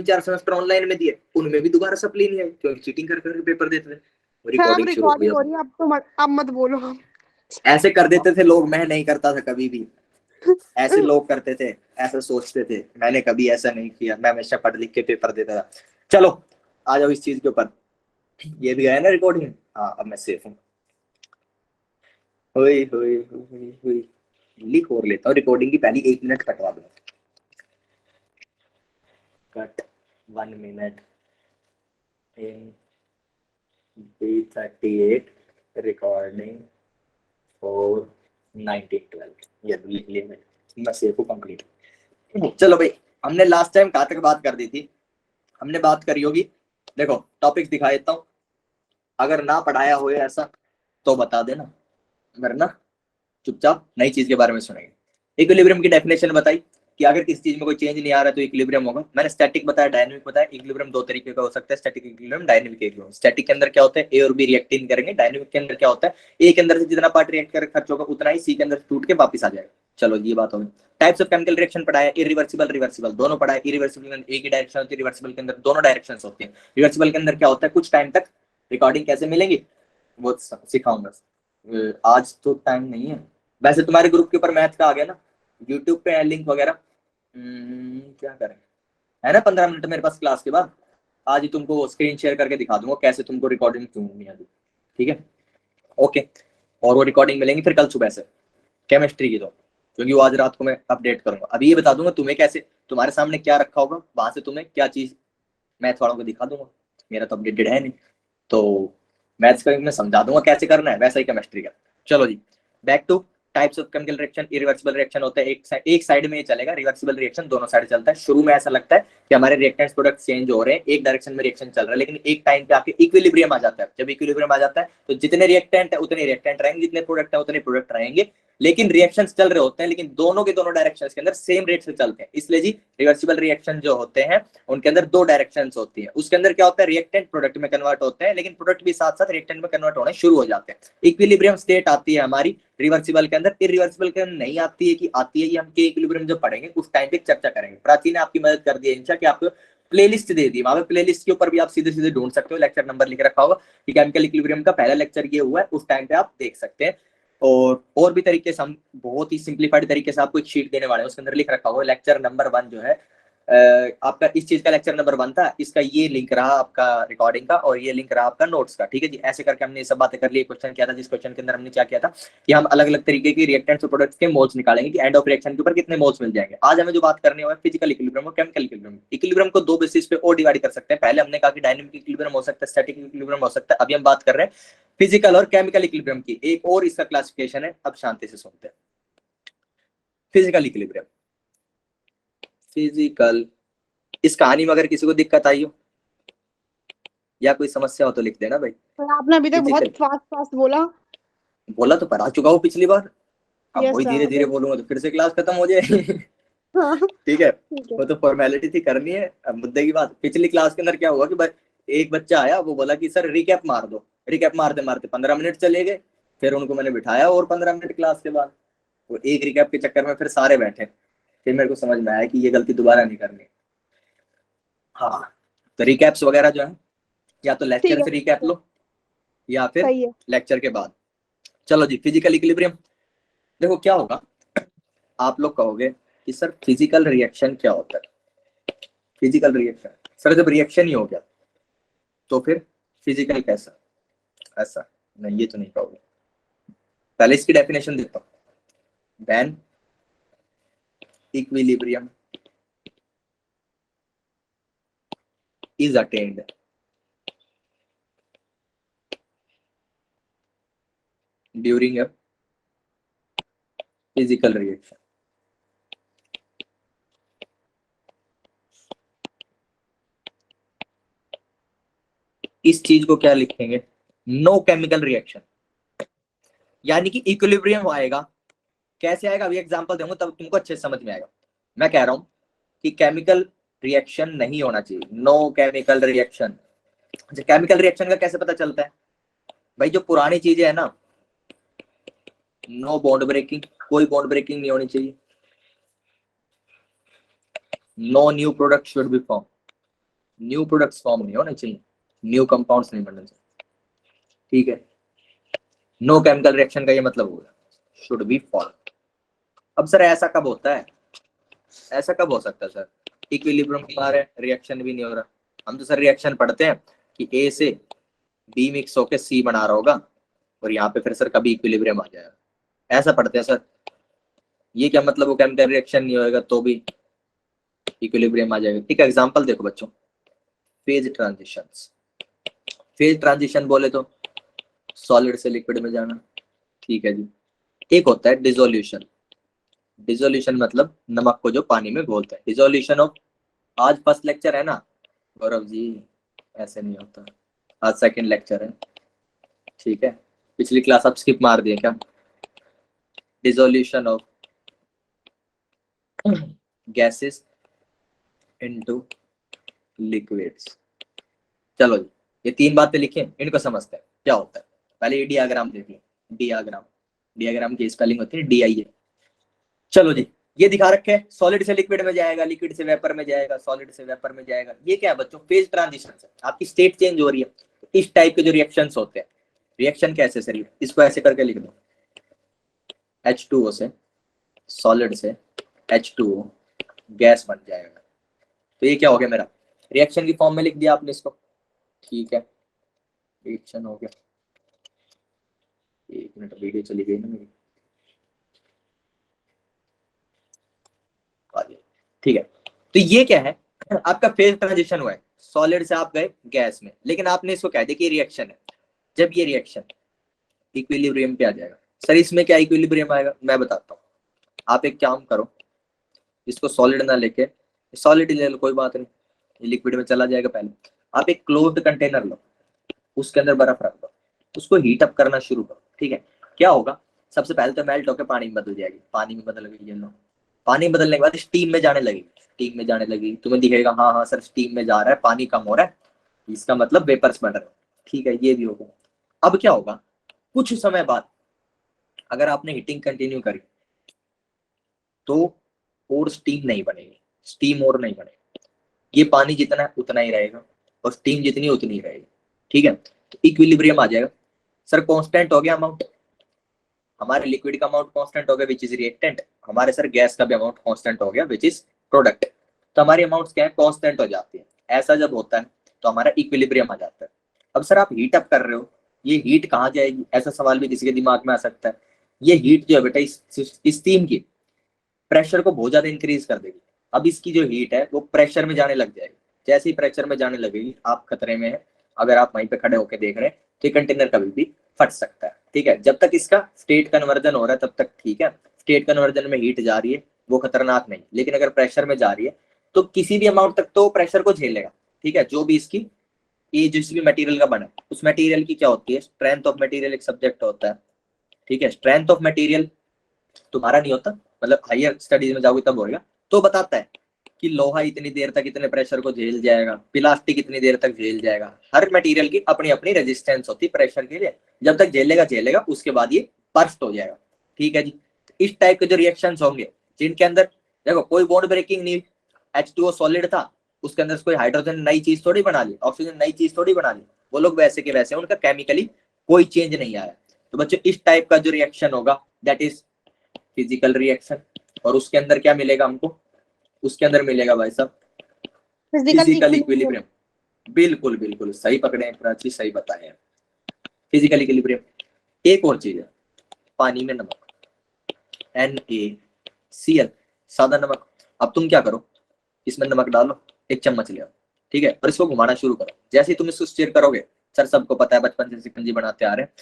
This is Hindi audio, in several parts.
4 सेमेस्टर ऑनलाइन में दिए, उनमें भी दोबारा सप्ली नहीं आई क्योंकि चीटिंग कर करके पेपर देते थे। अब रिकॉर्डिंग शुरू हुई, रिकॉर्डिंग हो रही है, अब मत बोलो। ऐसे कर देते थे लोग, मैं नहीं करता था कभी भी। ऐसे लोग करते थे, ऐसा सोचते थे, मैंने कभी ऐसा नहीं किया, मैं हमेशा पढ़ लिख के पेपर देता था। चलो आ जाओ इस चीज के ऊपर, ये भी गया ना रिकॉर्डिंग। हाँ अब मैं सेफ हूँ। हुई हुई हुई हुई, लिख और लेता हूँ, रिकॉर्डिंग की पहली 1 मिनट कटवा दूंगा। Cut 1 minute in B38 recording for 1912, ये लिख लिया मैं सेफ हूँ कंप्लीट। चलो भाई, हमने लास्ट टाइम कहाँ तक बात कर दी थी? हमने बात करी होगी, देखो टॉपिक्स दिखा देता हूँ, अगर ना पढ़ाया हो ऐसा तो बता देना, वरना चुपचाप नई चीज के बारे में सुनेंगे। इक्विलिब्रियम की डेफिनेशन बताई कि अगर किसी चीज में कोई चेंज नहीं आ रहा तो इक्विलिब्रियम होगा। मैंने स्टैटिक बताया, डायनामिक बताया। इक्विलिब्रियम दो तरीके का हो सकता है, static equilibrium, dynamic equilibrium. Static के अंदर क्या होता है, ए और बी रिएक्ट नहीं करेंगे। डायनामिक के अंदर क्या होता है, ए के अंदर से जितना पार्ट रिएक्ट कर खर्च होगा उतना ही सी के अंदर टूट के वापस आ जाएगा। चलो ये बात होगी। टाइप्स ऑफ केमिकल रिएक्शन पढ़ाया, इरिवर्सिबल रिवर्सिबल दोनों पढ़ाया। इरिवर्सिबल में एक ही डायरेक्शन होती है, रिवर्सिबल के अंदर दोनों डायरेक्शन होती है। रिवर्सिबल के अंदर क्या होता है, कुछ टाइम तक रिकॉर्डिंग कैसे मिलेंगी वो सिखाऊंगा। आज तो टाइम नहीं है। वैसे तुम्हारे ग्रुप के ऊपर मैथ का आ गया ना, यूट्यूब पे लिंक वगैरह। क्या करें, है ना 15 मिनट मेरे पास क्लास के बाद। आज ही तुमको स्क्रीन शेयर करके दिखा दूंगा कैसे तुमको रिकॉर्डिंग क्यों नहीं आती। ठीक है, ओके। और वो रिकॉर्डिंग मिलेंगी फिर कल सुबह से केमिस्ट्री की, तो क्योंकि वो आज रात को मैं अपडेट करूंगा। अभी ये बता दूंगा तुम्हें कैसे, तुम्हारे सामने क्या रखा होगा, वहां से तुम्हें क्या चीज मैथ वालों को दिखा दूंगा। मेरा तो अपडेटेड है नहीं, तो मैथ्स का मैं समझा दूंगा कैसे करना है, वैसा ही केमिस्ट्री का। चलो जी, back to types of chemical reaction. Irreversible reaction होता है, एक साइड में ये चलेगा। रिवर्सिबल रिएक्शन दोनों साइड चलता है। शुरू में ऐसा लगता है कि हमारे रिएक्टेंट्स प्रोडक्ट चेंज हो रहे हैं, एक डायरेक्शन में रिएक्शन चल रहा है, लेकिन एक टाइम पे आके इक्विलिब्रियम आ जाता है। जब इक्विलिब्रियम आ जाता है तो जितने रिएक्टेंट है उतने रिएक्टेंट रहेंगे, जितने प्रोडक्ट है उतने प्रोडक्ट रहेंगे, लेकिन रिएक्शंस चल रहे होते हैं, लेकिन दोनों के दोनों डायरेक्शंस के अंदर सेम रेट से चलते हैं। इसलिए जी रिवर्सिबल रिएक्शन जो होते हैं उनके अंदर दो डायरेक्शंस होती है। उसके अंदर क्या होता है, रिएक्टेंट प्रोडक्ट में कन्वर्ट होते हैं, लेकिन प्रोडक्ट भी साथ साथ रिएक्टेंट में कन्वर्ट होने शुरू हो जाते हैं। इक्विलिब्रियम स्टेट आती है हमारी रिवर्सिबल के अंदर। इरिवर्सिबल के अंदर नहीं आती है कि आती है, ये हम के इक्विलिब्रियम जब पढ़ेंगे उस टाइम पे चर्चा करेंगे। प्राची ने आपकी मदद कर दी है इंशा कि आपको प्लेलिस्ट दे दी, वहां पे प्लेलिस्ट के ऊपर भी आप सीधे सीधे ढूंढ सकते हो, लेक्चर नंबर लिख रखा होगा कि केमिकल इक्विलिब्रियम का पहला लेक्चर ये हुआ है, उस टाइम पे आप देख सकते हैं। और भी तरीके से हम बहुत ही सिंप्लीफाइड तरीके से आपको एक शीट देने वाले हैं, उसके अंदर लिख रखा होगा लेक्चर नंबर 1 जो है आपका इस चीज का लेक्चर नंबर 1 था, इसका ये लिंक रहा आपका रिकॉर्डिंग का, और ये लिंक रहा आपका नोट्स का। ठीक है जी, ऐसे करके हमने ये सब बातें कर ली। क्वेश्चन किया था, जिस क्वेश्चन के अंदर हमने क्या किया था कि हम अलग अलग तरीके की रिएक्टेंट्स और प्रोडक्ट्स के मोल्स निकालेंगे कि एंड ऑफ रिएक्शन के ऊपर कितने मोल्स मिल जाएंगे। आज हमें जो बात करनी है फिजिकल इक्विलिब्रियम और केमिकल इक्विलिब्रियम। इक्विलिब्रियम को दो बेसिस पे और डिवाइड कर सकते हैं। पहले हमने कहा कि डायनामिक इक्विलिब्रियम हो सकता है, स्टैटिक इक्विलिब्रियम हो सकता है। अभी हम बात कर रहे हैं फिजिकल और केमिकल इक्विलिब्रियम की। एक और इसका क्लासिफिकेशन है, अब शांति से सुनते हैं। फिजिकल इक्विलिब्रियम, फिजिकल, इस कहानी में अगर किसी को दिक्कत आई हो या कोई समस्या हो तो लिख देना भाई। आपने अभी तक बहुत फिजिकल फास्ट फास्ट बोला। बोला तो पढ़ा चुका हूँ पिछली बार, अब यस वही धीरे धीरे सर। बोलूंगा तो फिर से क्लास खत्म हो जाए। हाँ ठीक है, ठीक है। वो तो फॉर्मेलिटी थी, करनी है। अब मुद्दे की बात, पिछली क्लास के अंदर क्या हुआ कि भाई एक बच्चा आया, वो बोला कि सर रिकैप मार दो। रिकैप मारते मारते 15 मिनट चले गए। फिर उनको मैंने बिठाया और 15 मिनट क्लास के बाद, वो एक रिकैप के चक्कर में फिर सारे बैठे। फिर मेरे को समझ में आया कि ये गलती दोबारा नहीं करनी। हाँ, तो रिकैप्स वगैरह जो है या तो ठीक लेक्चर है से रिकैप लो या फिर सही है। लेक्चर के बाद। चलो जी, फिजिकल इक्विलिब्रियम। देखो क्या होगा, आप लोग कहोगे कि सर फिजिकल रिएक्शन क्या होता है। फिजिकल रिएक्शन सर जब रिएक्शन ही हो गया तो फिर फिजिकल कैसा, ऐसा नहीं, ये तो नहीं कहोगे। पहले इसकी डेफिनेशन देता हूं। When equilibrium is attend during a physical reaction, इस चीज को क्या लिखेंगे, नो केमिकल रिएक्शन। यानी कि इक्विलिब्रियम आएगा, कैसे आएगा अभी एग्जांपल दूंगा तब तुमको अच्छे से समझ में आएगा। मैं कह रहा हूं कि केमिकल रिएक्शन नहीं होना चाहिए, no chemical reaction. Chemical reaction का कैसे पता चलता है भाई, जो पुरानी चीजें है ना, नो बॉन्ड ब्रेकिंग, कोई बॉन्ड ब्रेकिंग नहीं होनी चाहिए। No new product should be form, new products form नहीं होने चाहिए, न्यू कंपाउंड्स नहीं बनने चाहिए, ठीक है। नो केमिकल रिएक्शन का ये मतलब होगा शुड बी फॉलो। अब सर ऐसा कब होता है, ऐसा कब हो सकता है सर, इक्विलिब्रियम बना रहे रिएक्शन भी नहीं हो रहा। हम तो सर रिएक्शन पढ़ते हैं कि ए से बी मिक्स होकर सी बना रहा होगा और यहाँ पे फिर सर कभी इक्विलिब्रियम आ जाएगा, ऐसा पढ़ते हैं सर। ये क्या मतलब वो केमिकल रिएक्शन नहीं होएगा तो भी इक्विलिब्रियम आ जाएगा। एक एग्जांपल देखो बच्चों, फेज ट्रांजिशंस। फेज ट्रांजिशन बोले तो सॉलिड से लिक्विड में जाना, ठीक है जी। एक होता है डिसोल्यूशन, डिसोल्यूशन मतलब नमक को जो पानी में घोलते हैं, डिसोल्यूशन ऑफ। आज फर्स्ट लेक्चर है ना गौरव जी, ऐसे नहीं होता, आज सेकंड लेक्चर है, ठीक है। पिछली क्लास आप स्किप मार दिए क्या। Dissolution of gases into liquids. चलो जी, ये तीन बातें लिखें, इनको समझते हैं क्या होता है। पहले ये डियाग्राम देख लें, डियाग्राम, डियाग्राम की स्पेलिंग होती है DIA। चलो जी, ये दिखा रखे हैं सॉलिड से लिक्विड में जाएगा, लिक्विड से वेपर में जाएगा, सॉलिड से वेपर में जाएगा। ये क्या है बच्चों, फेज ट्रांजिशन है, आपकी स्टेट चेंज हो रही है। इस टाइप के जो रिएक्शंस होते हैं, रिएक्शन कैसे सर, इसको ऐसे करके लिख दो, H2O से सॉलिड से H2O गैस बन जाएगा। तो ये क्या हो गया मेरा, रिएक्शन की फॉर्म में लिख दिया आपने इसको, ठीक है। रिएक्शन हो गया, एक मिनट वीडियो चली गई ना मेरी, ठीक है। तो ये क्या है, आपका फेज ट्रांजिशन हुआ है, सॉलिड से आप गए गैस में, लेकिन आपने इसको कह दिया कि रिएक्शन है। जब ये रिएक्शन इक्विलिब्रियम पे आ जाएगा, सर इसमें क्या इक्विलिब्रियम आएगा मैं बताता हूँ। आप एक काम करो, इसको सॉलिड ना लेके सॉलिड ले लो, कोई बात नहीं, ये लिक्विड में चला जाएगा। पहले आप एक क्लोज्ड कंटेनर लो, उसके अंदर बर्फ रख दो, उसको हीट अप करना शुरू करो, ठीक है। क्या होगा, सबसे पहले तो मेल्ट होकर पानी में बदल जाएगी, पानी में बदल गई, ये लो, पानी में बदलने के बाद स्टीम में जाने लगेगी, स्टीम में जाने लगी, तुम्हें दिखेगा हाँ हाँ सर स्टीम में जा रहा है, पानी कम हो रहा है, इसका मतलब वेपर्स बन रहे हैं, ठीक है, ये भी होगा। अब क्या होगा, कुछ समय बाद अगर आपने हीटिंग कंटिन्यू करी तो और स्टीम नहीं बनेगी, स्टीम और नहीं बनेगी, ये पानी जितना है उतना ही रहेगा और स्टीम जितनी उतनी ही रहेगी, ठीक है। तो इक्विलिब्रियम आ जाएगा। सर कांस्टेंट हो गया अमाउंट, हमारे लिक्विड का अमाउंट कांस्टेंट हो गया विच इज रिएक्टेंट, हमारे सर गैस का भी अमाउंट कांस्टेंट हो गया विच इज प्रोडक्ट। तो हमारी अमाउंट्स क्या है, कांस्टेंट हो जाती है। ऐसा जब होता है तो हमारा इक्विलिब्रियम आ जाता है। अब सर आप हीट अप कर रहे हो, ये हीट कहाँ जाएगी, ऐसा सवाल भी किसी के दिमाग में आ सकता है। ये हीट जो है बेटा इस स्टीम की प्रेशर को बहुत ज्यादा इंक्रीज कर देगी। अब इसकी जो हीट है वो प्रेशर में जाने लग जाएगी, जैसे ही प्रेशर में जाने लगेगी आप खतरे में है। अगर आप वहीं पे खड़े होकर देख रहे हैं तो ये कंटेनर कभी भी फट सकता है, ठीक है। जब तक इसका स्टेट कन्वर्जन हो रहा है तब तक ठीक है, स्टेट कन्वर्जन में हीट जा रही है वो खतरनाक नहीं, लेकिन अगर प्रेशर में जा रही है तो किसी भी अमाउंट तक तो प्रेशर को झेलेगा, ठीक है। जो भी इसकी ये जिस भी मटेरियल का बना है उस मटेरियल की क्या होती है, स्ट्रेंथ ऑफ मटेरियल एक सब्जेक्ट होता है, ठीक है। स्ट्रेंथ ऑफ मटेरियल तुम्हारा नहीं होता, मतलब हायर स्टडीज में जाओगे तब होगा, तो बताता है कि लोहा इतनी देर तक इतने प्रेशर को झेल जाएगा, प्लास्टिक इतनी देर तक झेल जाएगा। हर मटेरियल की अपनी अपनी रेजिस्टेंस होती है प्रेशर के लिए, जब तक झेलेगा झेलेगा उसके बाद ये बर्स्ट हो जाएगा, ठीक है जी। इस टाइप के जो रिएक्शंस होंगे जिनके अंदर देखो कोई बॉन्ड ब्रेकिंग नहीं, H2O सॉलिड था, उसके अंदर कोई हाइड्रोजन नई चीज थोड़ी बना ली, ऑक्सीजन नई चीज थोड़ी बना ली, वो लोग वैसे के वैसे, उनका केमिकली कोई चेंज नहीं आया। तो बच्चों इस टाइप का जो रिएक्शन होगा दैट इज फिजिकल रिएक्शन। और उसके अंदर क्या मिलेगा हमको, उसके अंदर मिलेगा भाई साहब फिजिकल इक्विलिब्रियम। बिल्कुल बिल्कुल सही पकड़े हैं प्राची, सही बताए हैं, फिजिकल इक्विलिब्रियम। एक और चीज है, पानी में नमक NaCl, सादा नमक। अब तुम क्या करो, इसमें नमक डालो, एक चम्मच ले आओ, ठीक है, और इसको घुमाना शुरू करो। जैसे ही तुम इसको स्टीयर करोगे, सर सबको पता है बचपन से शिकंजी बनाते आ रहे हैं,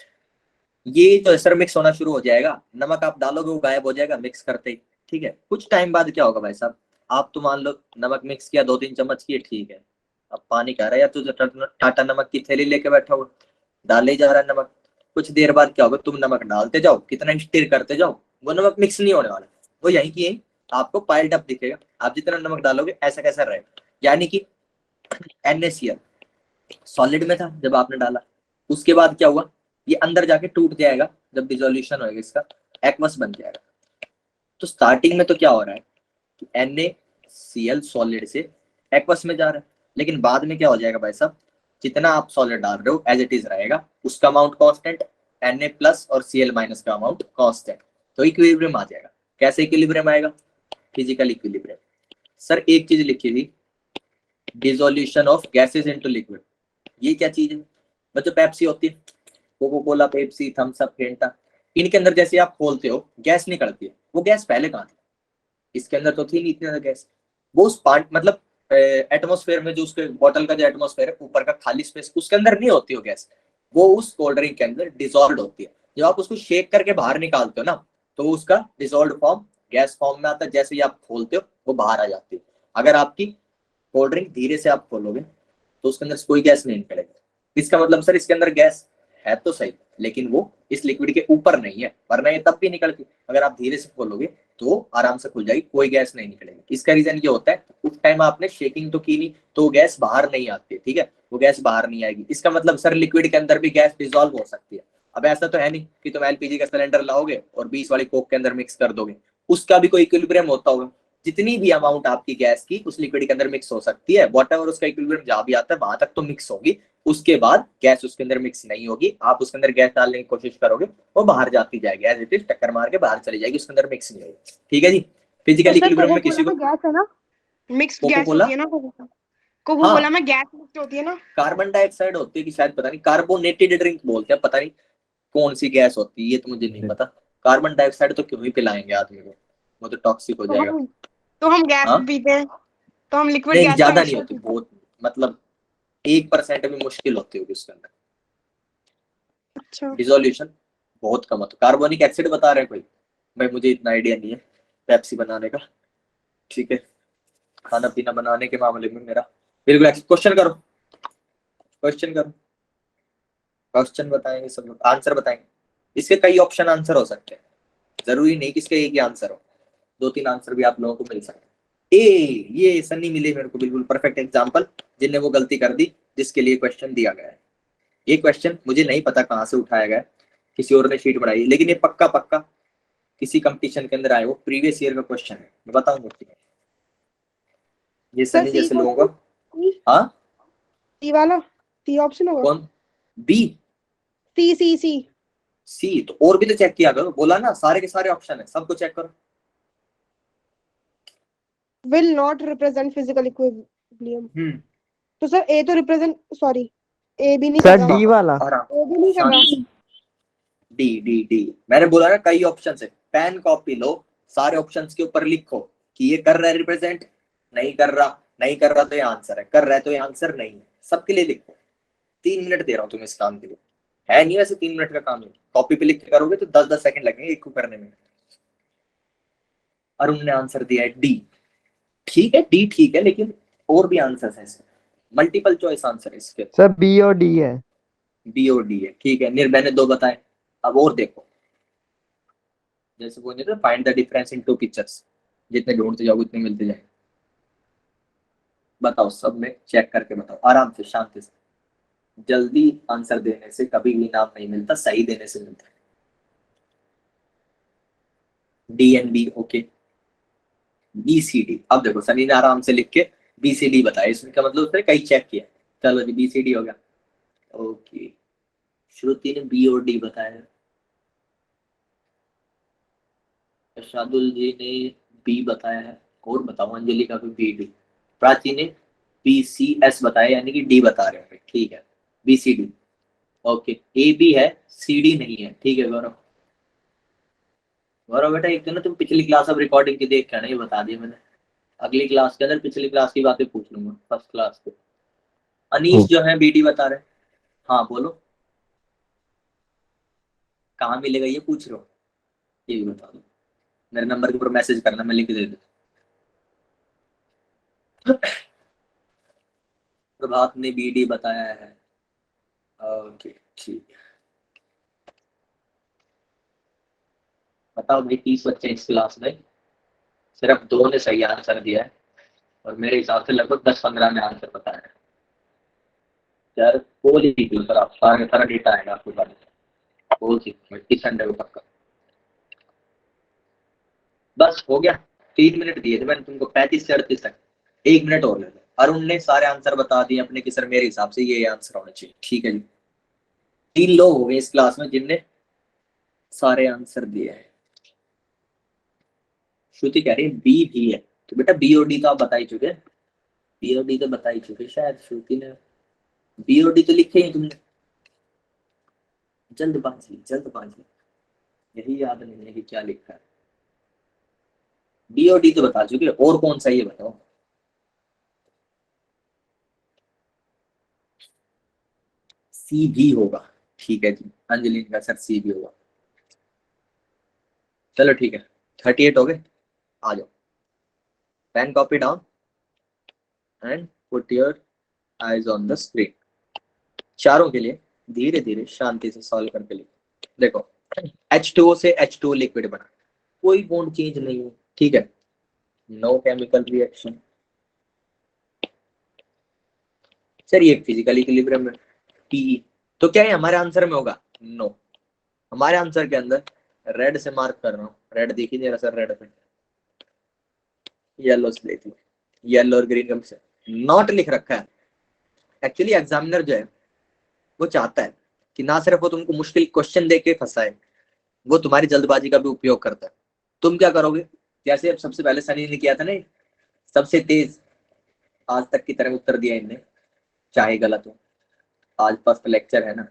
ये जो सर मिक्स होना शुरू हो जाएगा, नमक आप डालोगे वो गायब हो जाएगा मिक्स करते ही, ठीक है। कुछ टाइम बाद क्या होगा भाई साहब, आप तो मान लो नमक मिक्स किया 2-3 चम्मच किए, ठीक है। अब पानी कह रहा है या तो टाटा नमक की थैली लेके बैठा हुआ डाले जा रहा है नमक। कुछ देर बाद क्या होगा, तुम नमक डालते जाओ, कितना स्टीयर करते जाओ, वो नमक मिक्स नहीं होने वाला, वो यहीं की यहीं आपको पाइल्ड अप दिखेगा। आप जितना नमक डालोगे ऐसा कैसा रहेगा, यानी कि NaCl सॉलिड में था जब आपने डाला, उसके बाद क्या हुआ, ये अंदर जाके टूट जाएगा, जब डिसोल्यूशन होएगा इसका एक्वस बन जाएगा। तो स्टार्टिंग में तो क्या हो रहा है कि NaCl सॉलिड से एक्वस में जा रहा है, लेकिन बाद में क्या हो जाएगा भाई साहब, जितना आप सॉलिड डाल रहे हो एज इट इज रहेगा, उसका अमाउंट कांस्टेंट, Na प्लस और Cl माइनस का अमाउंट कांस्टेंट, तो इक्विलिब्रियम आ जाएगा। कैसे इक्विलिब्रियम आएगा? Physical equilibrium. सर एक चीज लिखी थी, dissolution of gases into liquid, ये क्या चीज है बच्चों? पेप्सी होती है, Coca Cola, Pepsi, Thums Up, Fanta, इनके अंदर जैसे आप खोलते हो गैस निकलती है, वो गैस पहले कहाँ थी? इसके अंदर तो थी नहीं इतनी ज्यादा गैस, वो उस पार्ट मतलब एटमोस्फेयर में, जो उसके बॉटल का जो एटमोस्फेयर है ऊपर का खाली स्पेस, उसके अंदर नहीं होती हो गैस, वो उस कोल्ड ड्रिंक के अंदर डिसॉल्व होती है। जब आप उसको शेक करके बाहर निकालते हो ना, तो उसका डिसॉल्व फॉर्म गैस फॉर्म में आता है, जैसे ही आप खोलते हो वो बाहर आ जाती है। अगर आपकी कोल्ड ड्रिंक धीरे से आप खोलोगे तो उसके अंदर कोई गैस नहीं निकलेगी। इसका मतलब सर इसके अंदर गैस है तो सही, लेकिन वो इस लिक्विड के ऊपर नहीं है, वरना ये तब भी निकलती। अगर आप धीरे से खोलोगे तो आराम से खुल जाएगी, कोई गैस नहीं निकलेगी। इसका रीजन ये होता है उस टाइम आपने शेकिंग तो की नहीं, तो गैस बाहर नहीं आती, ठीक है, वो गैस बाहर नहीं आएगी। इसका मतलब सर लिक्विड के अंदर भी गैस डिसॉल्व हो सकती है। अब ऐसा तो है नहीं कि तुम एलपीजी का सिलेंडर लाओगे और 20 वाली कोक के अंदर मिक्स कर दोगे, उसका भी कोई इक्विलिब्रियम होता होगा। जितनी भी अमाउंट आपकी गैस की उस लिक्विड के अंदर मिक्स हो सकती है, वॉट एवर उसका इक्विलिब्रियम जहां भी आता है वहां तक तो मिक्स होगी, उसके बाद गैस उसके अंदर मिक्स नहीं होगी। आप उसके अंदर गैस डालने की कोशिश करोगे वो बाहर जाती जाएगी, एज इट इज टक्कर मार के बाहर चली जाएगी, उसके अंदर मिक्स नहीं होगी। ठीक है जी। तो फिजिकल सर इक्विलिब्रियम कोको में किसी कोला को, में गैस है ना, मिक्स्ड कोको गैस कोला, होती है ना कोको हाँ कोला में गैस मिक्स्ड होती है ना। कार्बन डाइऑक्साइड होती है कि शायद पता नहीं, कार्बोनेटेड ड्रिंक बोलते हैं, पता नहीं कौन सी गैस होती है, ये तो मुझे नहीं पता। कार्बन डाइऑक्साइड तो क्यों ही पिलाएंगे आदमी को, वो तो टॉक्सिक हो तो जाएगा। हम तो हम गैस हाँ, भी पीते हैं, तो हम लिक्विड नहीं गैस का ज्यादा नहीं मिक्सचर होती, पीते हैं। बहुत मतलब 1% भी मुश्किल होती होगी उसके अंदर अच्छा। डिसोल्यूशन, बहुत कम होता। कार्बोनिक एसिड बता रहे हैं कोई? भाई मुझे इतना आइडिया नहीं है पेप्सी बनाने का, ठीक है, खाना पीना बनाने के मामले में मेरा बिल्कुल। क्वेश्चन करो, क्वेश्चन करो, क्वेश्चन बताएंगे सब लोग, आंसर बताएंगे। इसके कई ऑप्शन आंसर हो सकते हैं, जरूरी नहीं कि इसका एक ही आंसर हो, 2-3 आंसर भी आप लोगों को मिल सकते हैं। ये सन्नी मिले मेरे को बिल्कुल परफेक्ट एग्जांपल, जिनने वो गलती कर दी जिसके लिए क्वेश्चन दिया गया है। ये क्वेश्चन मुझे नहीं पता कहाँ से उठाया गया है, किसी और ने शीट बढ़ाई, लेकिन ये पक्का पक्का किसी कंपटीशन के अंदर आए, वो प्रीवियस ईयर का क्वेश्चन है, मैं बताऊंगा। ये सर सनी सी जैसे लोगों क्वेश्चन, का। हाँ, सी वाला, सी ऑप्शन होगा। कौन? बी? सी सी सी। सी तो और भी तो चेक किया करो, बोला ना सारे के सारे ऑप्शन है, सबको चेक करो। Will not represent physical equilibrium. Hmm, तो सर ए तो रिप्रेजेंट, सॉरी, ए भी नहीं सर कर रहा, डी वाला। आराम, ए भी नहीं कर रहा। शांति। डी डी डी, मैंने बोला ना कई ऑप्शन है, पेन कॉपी लो, सारे ऑप्शंस के ऊपर लिखो कि ये कर रहा है रिप्रेजेंट, नहीं कर रहा, नहीं कर रहा तो ये आंसर है, कर रहा है तो ये आंसर नहीं है, सबके लिए लिखो। 3 मिनट दे रहा हूँ तुम्हें इस काम के लिए, है नहीं वैसे 3 मिनट का काम है, कॉपी पे लिख के करोगे तो 10-10 सेकंड लगेंगे एक को करने में। अरुण ने आंसर दिया है डी, ठीक है डी ठीक है, लेकिन और भी आंसर है इसमें, मल्टीपल चॉइस आंसर है इसके। सर बी और डी है। बी और डी है, ठीक है, निर्भय ने 2 बताए। अब और देखो, जैसे बोले थे find the difference in 2 pictures, जितने ढूंढते जाओगे उतने मिलते जाए। बताओ, सब में चेक करके बताओ, आराम से शांति से। जल्दी आंसर देने से कभी भी इनाम नहीं मिलता, सही देने से मिलता है। D and B, okay. B C D, अब देखो सनी ने आराम से लिख के बी सी डी बताया, इसका मतलब उसने कहीं चेक किया। चलो जी, बी सी डी हो गया, ओके। श्रुति ने बी और डी बताया, शार्दुल जी ने बी बताया है, और बताओ अंजलि का भी बी डी, प्राची ने बी सी एस बताया, यानी कि डी बता रहे हैं, ठीक है, B C D, okay. A B है, सी डी नहीं है, ठीक है गौरव। गौरव बेटा एक तो ना तुम पिछली क्लास अब रिकॉर्डिंग की देख के ना, ये बता दिया मैंने, अगली क्लास के अंदर पिछली क्लास की बातें पूछ लूंगा, फर्स्ट क्लास के। अनीश जो है बी डी बता रहे हैं, हाँ बोलो, कहाँ मिलेगा ये पूछ रहे हो, ये भी बता दो, मेरे नंबर के ऊपर मैसेज करना, मैं लिख दे दूँ। प्रभात ने बी डी बताया है, ओके ठीक है। बताओ भाई, 30 बच्चे इस क्लास में, सिर्फ 2 ने सही आंसर दिया है, और मेरे हिसाब से लगभग 10-15 ने आंसर बताया है। यार बोल ही क्यों सर, आप सारा सारा डेटा आएगा आपके पास, बोल ही इस संडे को पक्का। बस हो गया, 3 मिनट दिए थे मैंने तुमको, 35 से 38 तक, 1 मिनट और ले लो। अरुण ने सारे आंसर बता दिए अपने कि सर मेरे हिसाब से ये आंसर होना चाहिए। ठीक है जी, 3 लोग हो गए इस क्लास में जिनने सारे आंसर दिए हैं। श्रुति कह रही है बी भी है, तो बेटा बी और डी तो आप बता ही चुके, बी और डी तो बता ही चुके शायद श्रुति ने, बी और डी तो लिखे ही तुमने। जल्दबाजी जल्दबाजी, यही याद नहीं है कि क्या लिखा है। बी और डी तो बता चुके, और कौन सा ये बताओ। सी भी होगा, ठीक है जी, अंजलि का सर सी भी होगा। चलो ठीक है, 38 हो गए, आ जाओ, pen copy down and put your eyes on the screen. चारों के लिए धीरे धीरे शांति से सॉल्व करके लिखो। देखो H2O से H2O लिक्विड बना, कोई बॉन्ड चेंज नहीं है, ठीक है, नो केमिकल रिएक्शन। सर ये फिजिकल इक्विलिब्रियम है टी, तो क्या है हमारे आंसर में होगा? नो, हमारे आंसर के अंदर रेड से मार्क कर रहा हूँ, रेड देख ही नहीं रहा सर, रेड पे येलो से देख लो, येलो और ग्रीन कम से नॉट लिख रखा है। एक्चुअली एग्जामिनर जो है वो चाहता है कि ना सिर्फ वो तुमको मुश्किल क्वेश्चन दे के फंसाए, वो तुम्हारी जल्दबाजी का भी उपयोग करता है। तुम क्या करोगे, जैसे अब सबसे पहले सनी ने किया था ना, सबसे तेज आज तक की तरह उत्तर दिया इनने, चाहे गलत हो, आज फर्स्ट लेक्चर है ना।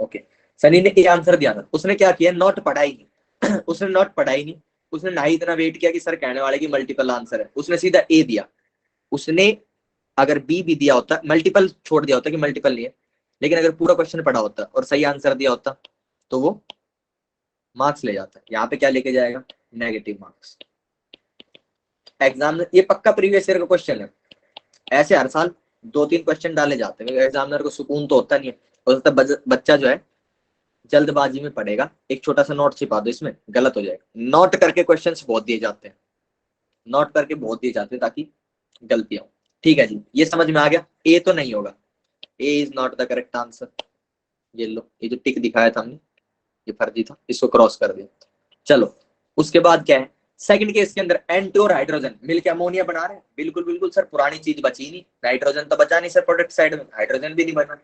ओके, सनी ने ये आंसर दिया था, उसने क्या किया, नोट पढ़ा ही नहीं उसने नोट पढ़ा ही नहीं, उसने ना ही इतना वेट किया कि सर कहने वाले की मल्टीपल आंसर है, उसने सीधा ए दिया। उसने अगर बी भी दिया होता, मल्टीपल छोड़ दिया होता कि मल्टीपल नहीं है, लेकिन अगर पूरा क्वेश्चन पढ़ा होता और सही आंसर दिया होता तो वो मार्क्स ले जाता है। यहाँ पे क्या लेके जाएगा, नेगेटिव मार्क्स। एग्जाम ये पक्का प्रीवियस ईयर का क्वेश्चन है, ऐसे हर साल 2-3 क्वेश्चन डाले जाते हैं, एग्जामिनर को सुकून तो होता नहीं है, हो सकता है बच्चा जो है जल्दबाजी में पढ़ेगा, एक छोटा सा नोट छिपा दो इसमें, गलत हो जाएगा। नोट करके क्वेश्चंस बहुत दिए जाते हैं, नोट करके बहुत दिए जाते हैं ताकि गलतियां हो। ठीक है जी, ये समझ में आ गया, ए तो नहीं होगा, A is not the correct answer. ये लो, ये जो टिक दिखाया था हमने ये फर्जी था, इसको क्रॉस कर दिया। चलो उसके बाद क्या है, सेकंड केस के अंदर N2 और हाइड्रोजन मिलकर अमोनिया बना रहे हैं। बिल्कुल बिल्कुल सर, पुरानी चीज बची नहीं, नाइट्रोजन तो बचा नहीं सर प्रोडक्ट साइड में, हाइड्रोजन भी नहीं बना,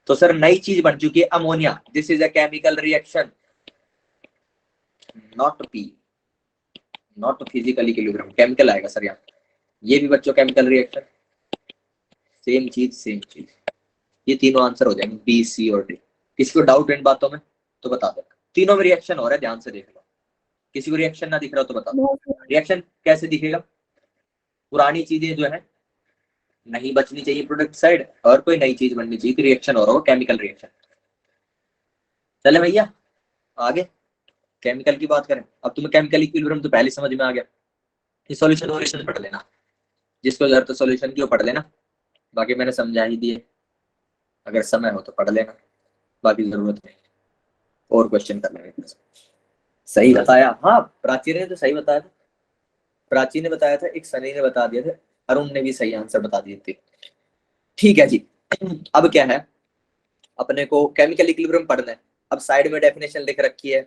तो सर नई चीज बन चुकी है ammonia. This is a chemical reaction, not P, not physical equilibrium, chemical आएगा सर यहाँ। ये भी बच्चों केमिकल रिएक्शन, सेम चीज सेम चीज। ये तीनों आंसर हो जाएंगे बी सी और डी। किसी को डाउट इन बातों में तो बता दो, तीनों में रिएक्शन हो रहा है, ध्यान से देख लो। किसी को रिएक्शन ना दिख रहा हो तो बता दो, रिएक्शन कैसे दिखेगा, पुरानी चीजें जो है नहीं बचनी चाहिए प्रोडक्ट साइड, और कोई नई चीज बननी चाहिए, रिएक्शन हो रहा हो, केमिकल रिएक्शन। चले भैया आगे केमिकल की बात करें। अब तुम्हें केमिकल इक्विलिब्रियम तो पहले समझ में आ गया, ये सॉल्यूशन पढ़ लेना, जिसको जरूरत है सॉल्यूशन की वो पढ़ लेना, बाकी मैंने समझा ही दिए, अगर समय हो तो पढ़ लेना, बाकी जरूरत नहीं, और क्वेश्चन कर लेंगे। सही बताया, हाँ प्राची ने तो सही बताया था, प्राची ने बताया था, एक सनी ने बता दिया था, अरुण ने भी सही आंसर बता दिए थे। ठीक है जी, अब क्या है, अपने को केमिकल इक्विलिब्रियम पढ़ना है। अब साइड में डेफिनेशन लिख रखी है,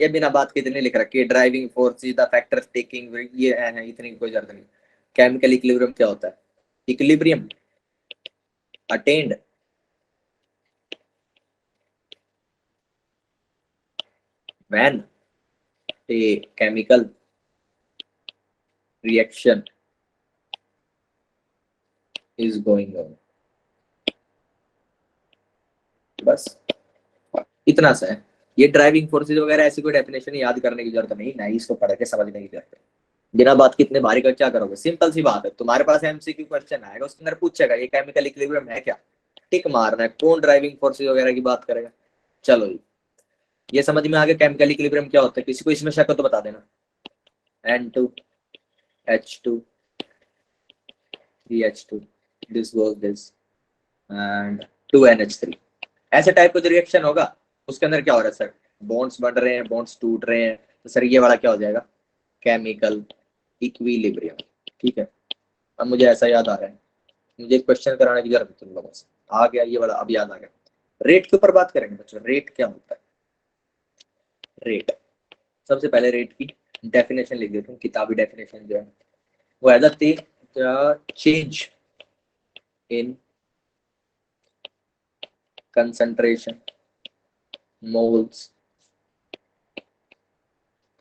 ये बिना बात के इतनी लिख रखी है, driving force the factor taking, ये है, इतनी कोई जरूरत नहीं। केमिकल इक्विलिब्रियम क्या होता है, equilibrium attend when a chemical reaction is going on, बस इतना सा है। ये ड्राइविंग फोर्सेज वगैरह ऐसी कोई डेफिनेशन याद करने की जरूरत नहीं, नहीं इसको पढ़ के समझने की जरूरत है। बिना बात के इतने भारी का क्या करोगे, सिंपल सी बात है, तुम्हारे पास एमसीक्यू क्वेश्चन आएगा, उसके अंदर पूछेगा ये केमिकल इक्विलिब्रियम है क्या, टिक मारना है, कौन ड्राइविंग फोर्सेज वगैरह की बात करेगा। चलो जी, ये समझ में आ गया केमिकल इक्विलिब्रियम क्या होता है। किसी को इसमें शक हो तो बता देना, N2 H2 3H2 this goes this and 2NH3, ऐसे टाइप का जो रिएक्शन होगा उसके अंदर क्या हो रहा है सर, बॉन्ड्स बढ़ रहे हैं, बॉन्ड्स टूट रहे हैं, तो सर ये वाला क्या हो जाएगा, केमिकल इक्विलिब्रियम। ठीक है, अब मुझे ऐसा याद आ रहा है, मुझे एक क्वेश्चन कराने की जरूरत है तुम लोगों से, आ गया ये वाला, अब याद आ गया। रेट के ऊपर बात करेंगे बच्चों, रेट क्या होता है, रेट, सबसे पहले रेट की डेफिनेशन लिख देता हूँ, किताबी डेफिनेशन जो है वो है the the change in concentration, moles,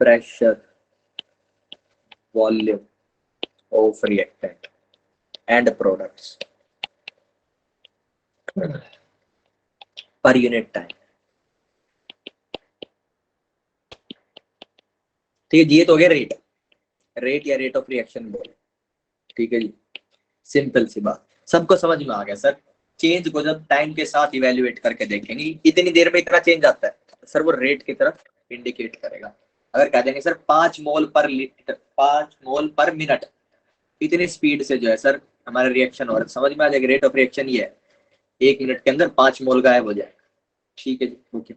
pressure, volume of reactant and products per unit time. ठीक है, ये तो हो गया रेट, रेट या रेट ऑफ रिएक्शन बोल। ठीक है जी, सिंपल सी बात, सबको समझ में आ गया सर। चेंज को जब टाइम के साथ इवेल्युएट करके देखेंगे इतनी देर में इतना चेंज आता है, सर वो रेट की तरफ इंडिकेट करेगा। अगर कह देंगे सर 5 मोल पर लीटर, 5 मोल पर मिनट, इतनी स्पीड से जो है सर हमारा रिएक्शन हो रहा है, समझ में आ जाएगा रेट ऑफ रिएक्शन ये है, 1 मिनट के अंदर 5 मोल गायब हो जाएगा। ठीक है जी, ओके।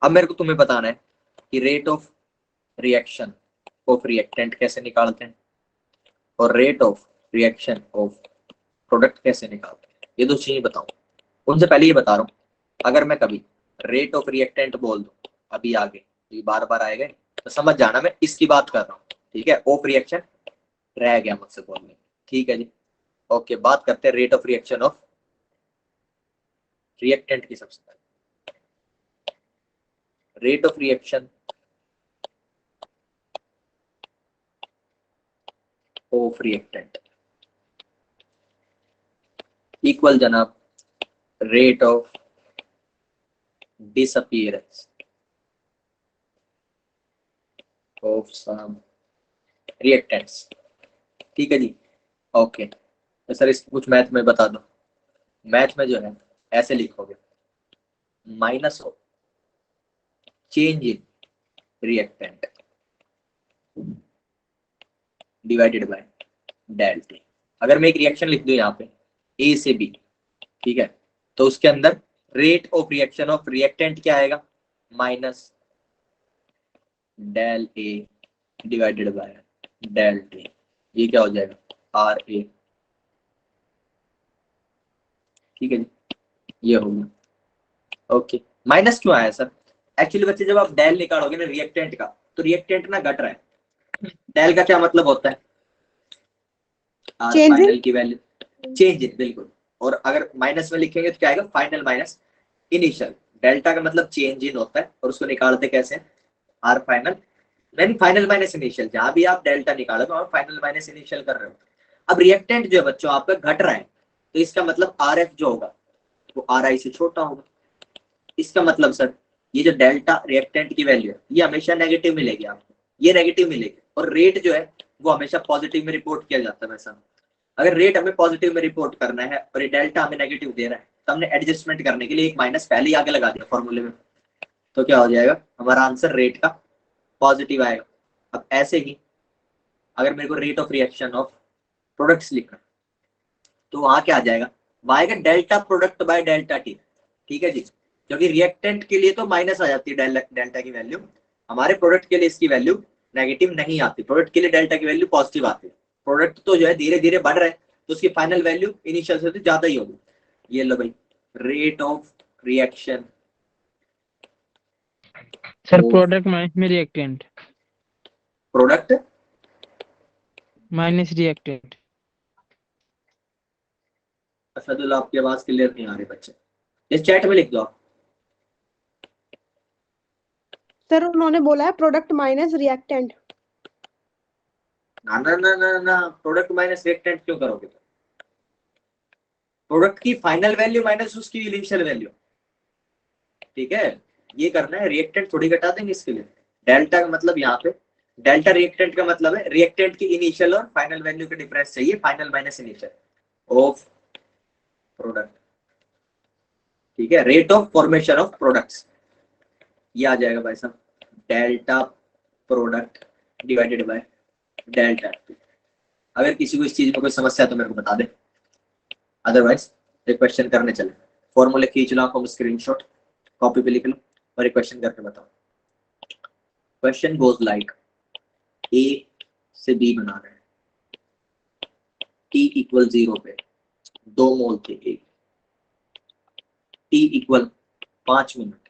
अब मेरे को तुम्हें बताना है कि rate of reaction of reactant कैसे निकालते हैं और rate of reaction of product कैसे निकालते हैं, ये दो चीजें बताऊं। उनसे पहले ये बता रहा हूँ, अगर मैं कभी रेट ऑफ रिएक्टेंट बोल दूं अभी आगे, ये बार बार आएगा तो समझ जाना मैं इसकी बात कर रहा हूँ। ठीक है, ऑफ रिएक्शन रह गया मुझसे बोलने। ठीक है जी, ओके। बात करते हैं rate of reaction of reactant की। सबसे पहले rate of reaction of reactant equal जनाब rate of disappearance of some reactants. ठीक है जी, ओके। तो सर इसको कुछ मैथ में बता दो। मैथ में जो है ऐसे लिखोगे, minus of change in reactant divided by delta. अगर मैं एक रिएक्शन लिख दूं यहाँ पे ए से बी, ठीक है, तो उसके अंदर rate of reaction of reactant क्या आएगा, minus del A divided by del t. ये क्या हो जाएगा, आर ए। ठीक है जी, ये हो गया, ओके। माइनस क्यों आया सर, एक्चुअली बच्चे जब आप डेल निकालोगे ना रिएक्टेंट का, तो रिएक्टेंट ना घट रहा है। डेल का क्या मतलब होता है, आर Change in फाइनल की वैल्यू, चेंज इन, बिल्कुल। और अगर माइनस में लिखेंगे तो क्या आएगा, फाइनल माइनस इनिशियल। डेल्टा का मतलब चेंज इन होता है, और उसको निकालते कैसे, आर फाइनल नहीं, फाइनल माइनस इनिशियल। जहां भी आप डेल्टा निकालो तो आप फाइनल माइनस इनिशियल कर रहे हो। अब रिएक्टेंट जो है बच्चों आपका घट रहा है, तो इसका मतलब आर एफ जो होगा वो आर आई से छोटा होगा। इसका मतलब सर ये जो डेल्टा रिएक्टेंट की वैल्यू है ये हमेशा नेगेटिव मिलेगी आपको, ये नेगेटिव मिलेगी। और रेट जो है वो हमेशा पॉजिटिव में रिपोर्ट किया जाता है वैसा। अगर रेट हमें पॉजिटिव में रिपोर्ट करना है और ये डेल्टा हमें नेगेटिव दे रहा है, तो हमने एडजस्टमेंट करने के लिए एक माइनस पहले ही आगे लगा दिया फॉर्मूले में, तो क्या हो जाएगा हमारा आंसर रेट का पॉजिटिव आएगा। अब ऐसे ही अगर मेरे को rate of reaction of products लिखना, तो वहां क्या आ जाएगा, आएगा delta product by delta T. ठीक है जी, क्योंकि रिएक्टेंट के लिए तो माइनस आ जाती है डेल्टा की वैल्यू, हमारे प्रोडक्ट के लिए इसकी वैल्यू नेगेटिव नहीं आती, प्रोडक्ट के लिए डेल्टा की वैल्यू पॉजिटिव आती है। प्रोडक्ट तो जो है धीरे धीरे बढ़ रहा है, तो उसकी फाइनल वैल्यू इनिशियल से तो ज्यादा ही होगी। ये लो भाई, rate of reaction sir product minus में reactant, product minus reactant. Asadullah आपकी आवाज क्लियर नहीं आ रही बच्चे, इस चैट में लिख दो आप। सर उन्होंने बोला है प्रोडक्ट माइनस रिएक्टेंट। ना ना ना ना ना, प्रोडक्ट माइनस रिएक्टेंट क्यों करोगे, प्रोडक्ट की फाइनल वैल्यू माइनस उसकी इनिशियल वैल्यू। ठीक है, ये करना है, रिएक्टेंट थोड़ी घटा देंगे इसके लिए। डेल्टा का मतलब यहाँ पे डेल्टा रिएक्टेंट का मतलब है रिएक्टेंट की इनिशियल और फाइनल वैल्यू का डिफरेंस चाहिए, final minus initial of product. ठीक है, rate of formation of products, ये आ जाएगा भाई साहब delta product divided by delta. अगर किसी को इस चीज में कोई समस्या है तो मेरे को बता दे, अदरवाइज एक क्वेश्चन करने चले। फॉर्मूले खींच लो आप स्क्रीनशॉट, कॉपी पे लिख लो और एक क्वेश्चन करके बताओ। क्वेश्चन गोज लाइक, ए से बी बना रहे हैं, टी इक्वल 0 पे 2 मोल थे A, T equal 5 minute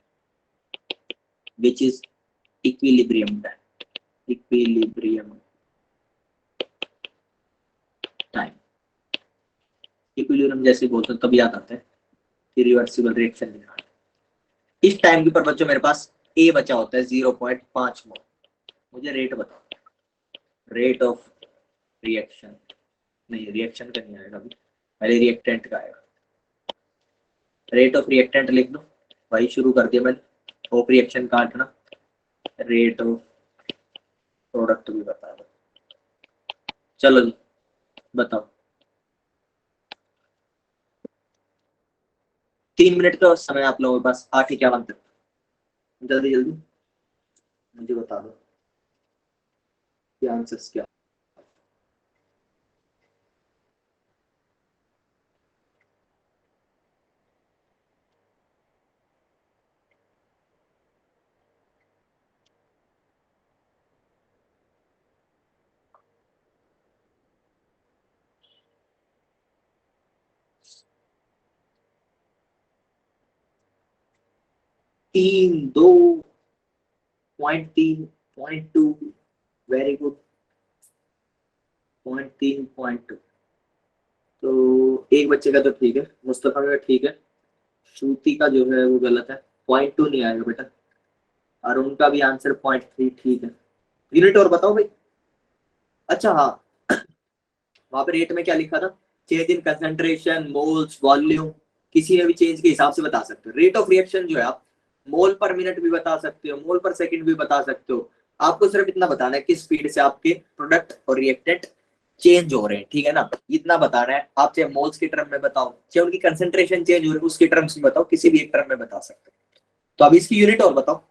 which is equilibrium time, equilibrium time. Equilibrium जैसे बोलते हैं तब याद आता है कि रिवर्सिबल रिएक्शन दिखाना। इस टाइम के ऊपर बच्चों मेरे पास ए बचा होता है 0.5 मोल। मुझे रेट बताओ, रेट ऑफ रिएक्शन, नहीं रिएक्शन का नहीं आएगा अभी, पहले रिएक्टेंट का आएगा। रेट ऑफ रिएक्टेंट लिख दो, वही शुरू कर दिया मैंने। ऑफ रिएक्शन काटना, रेट ऑफ प्रोडक्ट भी बता दो। चलो जी बताओ, 3 मिनट का समय आप लोगों के पास, 8:51 तक, जल्दी जल्दी मुझे बता दो कि आंसर्स क्या। तीन, 2.3, 0.2, वेरी गुड, 0.3, 0.2। तो एक बच्चे का तो ठीक है, मुस्तफा का ठीक है, श्रुति का जो है वो गलत है, 0.2 नहीं आएगा बेटा। और उनका भी आंसर 0.3 ठीक है। यूनिट और बताओ भाई। अच्छा हाँ, वहां पे रेट में क्या लिखा था, change in concentration, moles, volume, किसी में भी चेंज के हिसाब से बता सकते हो। रेट ऑफ रिएक्शन जो है आप मोल पर मिनट भी बता सकते हो, मोल पर सेकंड भी बता सकते हो। आपको सिर्फ इतना बताना है किस स्पीड से आपके प्रोडक्ट और रिएक्टेंट चेंज हो रहे हैं, ठीक है ना, इतना बताना है। आप चाहे मोल्स के टर्म में बताओ, चाहे उनकी कंसेंट्रेशन चेंज हो रही है उसके टर्म्स में बताओ, किसी भी एक टर्म में बता सकते हो। तो अब इसकी यूनिट और बताओ।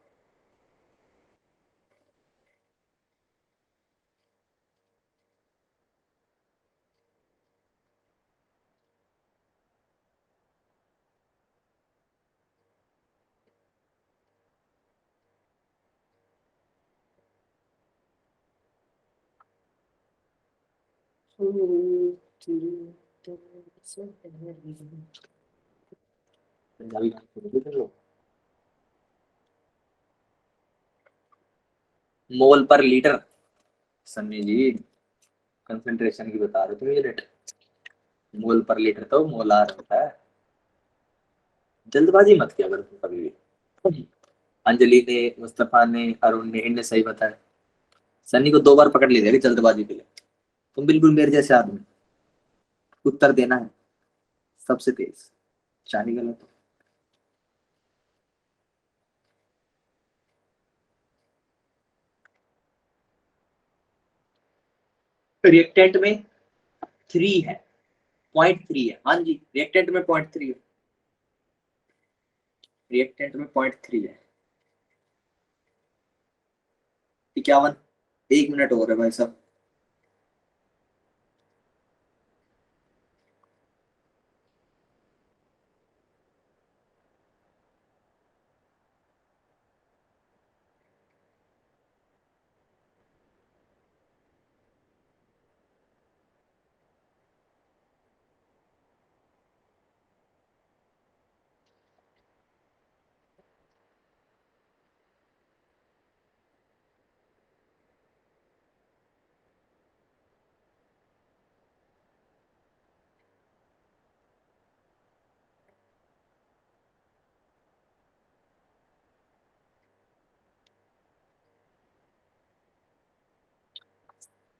मोल पर लीटर, सन्नी जी कंसंट्रेशन की बता रहे थे यूनिट, मोल पर लीटर तो मोलार होता है। जल्दबाजी मत किया करो तुम कभी भी। अंजलि ने, मुस्तफा ने, अरुण ने, इनने सही बताया। सन्नी को 2 बार पकड़ लिया जल्दबाजी के लिए। तुम बिल्कुल मेरे जैसे आदमी, उत्तर देना है सबसे तेज, चाली गलत हो। रिएक्टेंट में 3 है, 0.3 है। हाँ जी, रिएक्टेंट में 0.3 है, रिएक्टेंट में 0.3 है। 51, 1 मिनट हो रहा है भाई साहब।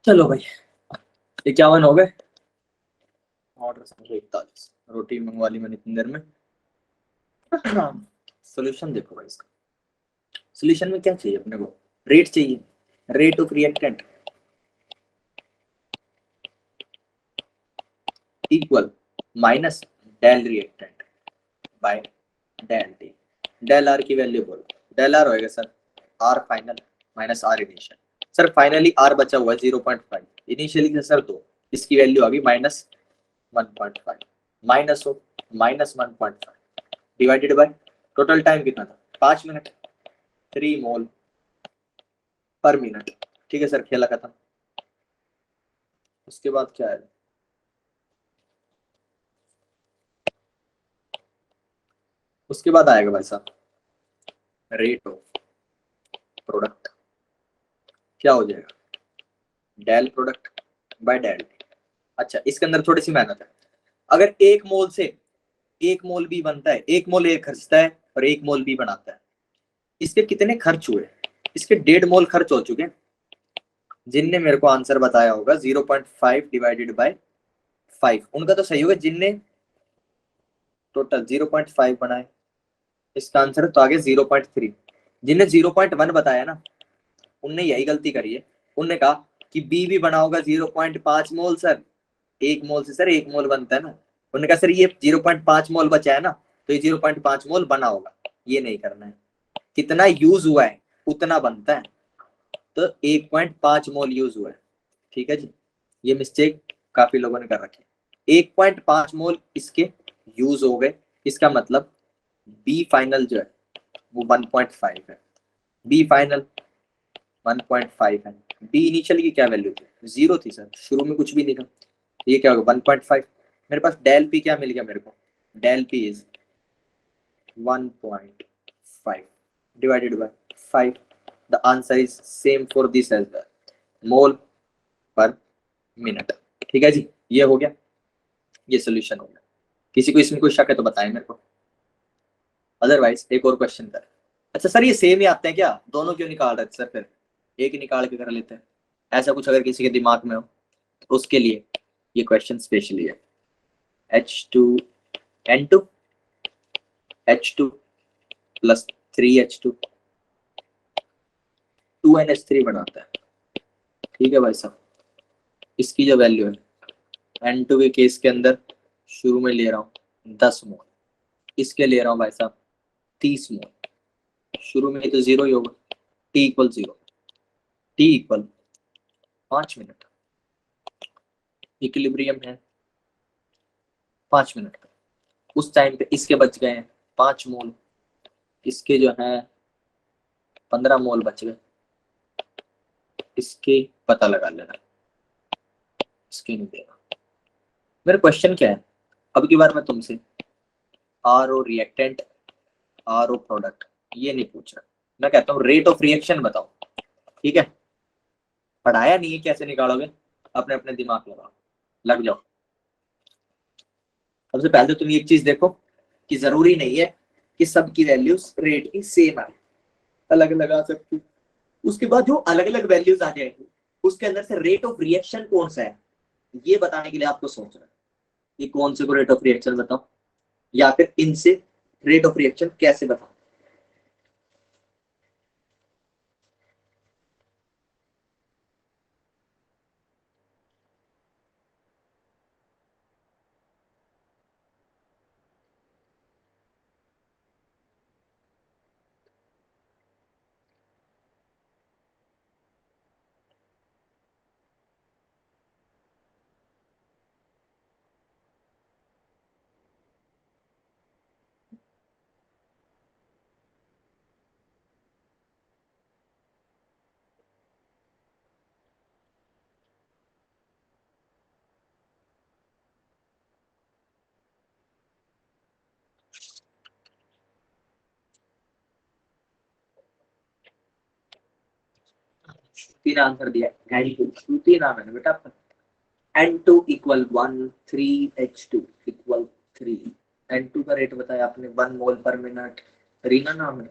चलो भाई, 51 हो गए। ऑर्डर 41, रोटी मंगवा ली मैंने इतनी देर में। सोल्यूशन देखो भाई इसका, सोल्यूशन में क्या चाहिए अपने को, रेट चाहिए, rate of reactant equal minus del reactant by del t. Del R की वैल्यू बोलो, डेल आर होएगा sir R final minus R initial. Sir finally R बचा हुआ है 0.5, इनिशियली से सर 2, इसकी वैल्यू आ गई -1.5, माइनस हो -1.5 डिवाइडेड बाय टोटल टाइम कितना था 5 मिनट, 3 मोल पर मिनट। ठीक है सर, खेला खत्म। उसके बाद क्या है, उसके बाद आएगा भाई साहब रेट ऑफ प्रोडक्ट, क्या हो जाएगा डेल प्रोडक्ट बाय डेल। अच्छा इसके अंदर थोड़ी सी मेहनत है, अगर 1 मोल से 1 मोल बी बनता है, 1 मोल ए खर्चता है और 1 मोल बी बनाता है, इसके कितने खर्च हुए? इसके 1.5 मोल खर्च हो चुके हैं। जिनने मेरे को आंसर बताया होगा 0.5 डिवाइडेड बाय 5, उनका तो सही होगा। जिनने टोटल 0.5 बनाए, इसका आंसर तो आगे 0.3। जिनने 0.1 बताया ना, उनने यही गलती करी है। उनने कहा कि बी भी बना होगा 0.5 मोल सर, 1 मोल से सर 1 मोल बनता है ना। उन्होंने कहा सर ये 0.5 मोल बचा है ना, तो ये 0.5 मोल बना होगा। ये नहीं करना है, कितना यूज हुआ है उतना बनता है, तो 1.5 मोल यूज हुआ है। ठीक है जी, ये मिस्टेक काफी लोगों ने कर रखी है। 1.5 मोल इसके यूज हो गए, इसका मतलब बी फाइनल जो है वो 1.5 है। बी फाइनल 1.5 है। बी इनिशियल की क्या वैल्यू थी? 0 थी सर, शुरू में कुछ भी नहीं था। ये क्या होगा 1.5। मेरे पास डेल पी क्या मिल गया मेरे को? Del P is 1.5 divided by 5. The answer is same for this as well, मोल पर मिनट। ठीक है जी, ये हो गया, ये सोल्यूशन हो गया। किसी को इसमें कोई शक है तो बताएं मेरे को, अदरवाइज एक और क्वेश्चन करें। अच्छा सर ये सेम ही आते हैं क्या? दोनों क्यों निकाल रहे थे सर? फिर एक ही निकाल के कर लेते हैं। ऐसा कुछ अगर किसी के दिमाग में हो तो उसके लिए ये क्वेश्चन स्पेशली है। H2N2 H2 plus 3H2 2NH3 बनाता है। ठीक है भाई साहब, इसकी जो वैल्यू है N2 के केस के अंदर शुरू में ले रहा हूँ 10 मोल, इसके ले रहा हूँ भाई साहब 30 मोल। शुरू में तो 0 ही होगा, T equal 0, T equal 5 minute. Equilibrium है 5 मिनट का। उस टाइम पे इसके बच गए हैं 5 मोल, इसके जो है 15 मोल बच गए। इसके पता लगा लेना, इसके नहीं देना। मेरा क्वेश्चन क्या है अब की बार? मैं तुमसे R O reactant, R O product ये नहीं पूछ रहा, मैं कहता हूँ रेट ऑफ रिएक्शन बताओ। ठीक है, पढ़ाया नहीं है, कैसे निकालोगे? अपने अपने दिमाग लगाओ, लग जाओ। सबसे पहले तो तुम एक चीज देखो कि जरूरी नहीं है कि सबकी वैल्यूज रेट की सेम आए, अलग अलग आ सकती। उसके बाद जो अलग अलग वैल्यूज आ जाएंगी उसके अंदर से रेट ऑफ रिएक्शन कौन सा है ये बताने के लिए आपको सोचना है कि कौन से को रेट ऑफ रिएक्शन बताओ, या फिर इनसे रेट ऑफ रिएक्शन कैसे बताओ। श्रुति ने आंसर दिया, वेरी गुड। श्रुति नाम है ना बेटा आपका। N2 equal 1, 3H2 equal 3। N2 का रेट बताया आपने 1 मोल पर मिनट। रीना नाम है,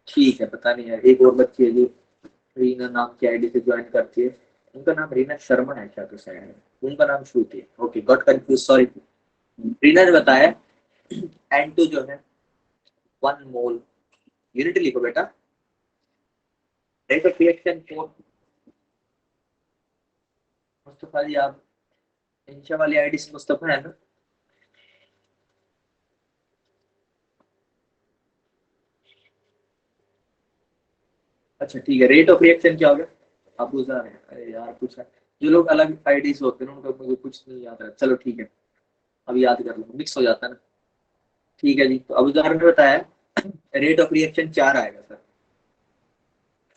ठीक है। पता नहीं यार, एक और बच्ची है जो रीना नाम की आईडी से ज्वाइन करती है, उनका नाम रीना शर्मा है क्या? तो शायद उनका नाम श्रुति है। Okay, got confuse, sorry. Reena ने बताया N2 जो है 1 मोल, यूनिट लिखो बेटा। Rate of reaction for Mustafa ji, आप इंशा वाली आईडी से मुस्तफा है ना? अच्छा ठीक है, रेट ऑफ रिएक्शन क्या हो गया? अबू ज़र है, अरे यार कुछ है। जो लोग अलग आईडीज होते हैं उनका मुझे कुछ नहीं याद है। चलो ठीक है, अब याद कर लो, मिक्स हो जाता है ना। ठीक है जी, तो अबू ज़र ने बताया रेट ऑफ रिएक्शन 4 आएगा sir.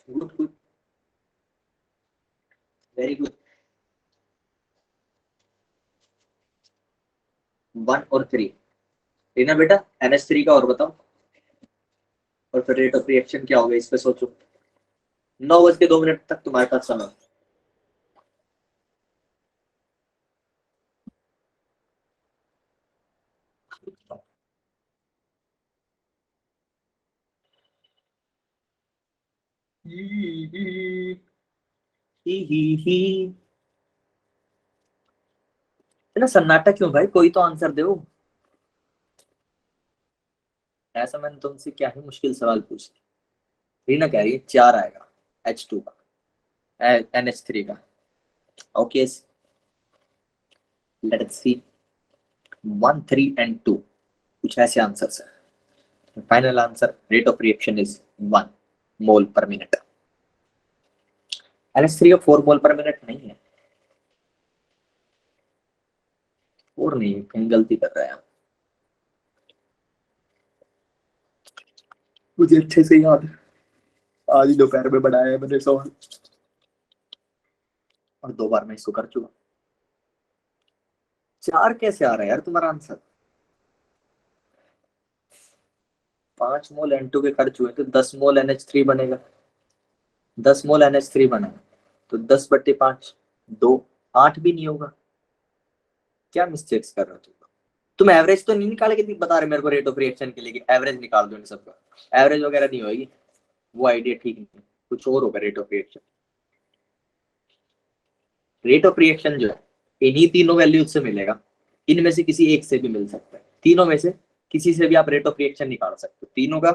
Good good, very good. 1 और 3 लेना बेटा। NH3 का और बताओ, और फिर रेट ऑफ रिएक्शन क्या होगा इस पे सोचो। 9:02 तक तुम्हारे पास समय। इतना सन्नाटा क्यों भाई, कोई तो आंसर दो। ऐसा मैंने तुमसे क्या ही मुश्किल सवाल पूछ लिया। रीना कह रही है 4 आएगा H2 का, NH3 का। ओके, लेट्स सी 1 3 एंड 2, कुछ ऐसे आंसर्स है। Final answer rate of reaction is 1 मोल पर मिनट। NH3 का 4 मोल पर मिनट नहीं है, 4 नहीं है, कहीं गलती कर रहा है। मुझे अच्छे से याद है, आज ही दोपहर में बनाया है मैंने सवाल, और 2 बार मैं इसको कर चुका। 4 कैसे आ रहा है यार तुम्हारा आंसर? 5 मोल N2 के खर्च हुए तो 10 मोल NH3 बनेगा, 10 मोल NH3 बना तो 10/5, 2, 8 भी नहीं होगा। क्या मिस्टेक्स कर रहे हो तुम एवरेज तो नहीं निकाल के बता रहे मेरे को रेट ऑफ रिएक्शन के लिए कि एवरेज निकाल दो इन सबका? एवरेज वगैरह नहीं होगी, वो आइडिया ठीक नहीं, कुछ और होगा rate of reaction. Rate of reaction जो है इन्हीं तीनों वैल्यूज से मिलेगा, इनमें से किसी एक से भी मिल सकता है, तीनों में से किसी से भी आप रेट ऑफ रिएक्शन निकाल सकते हो। तीनों का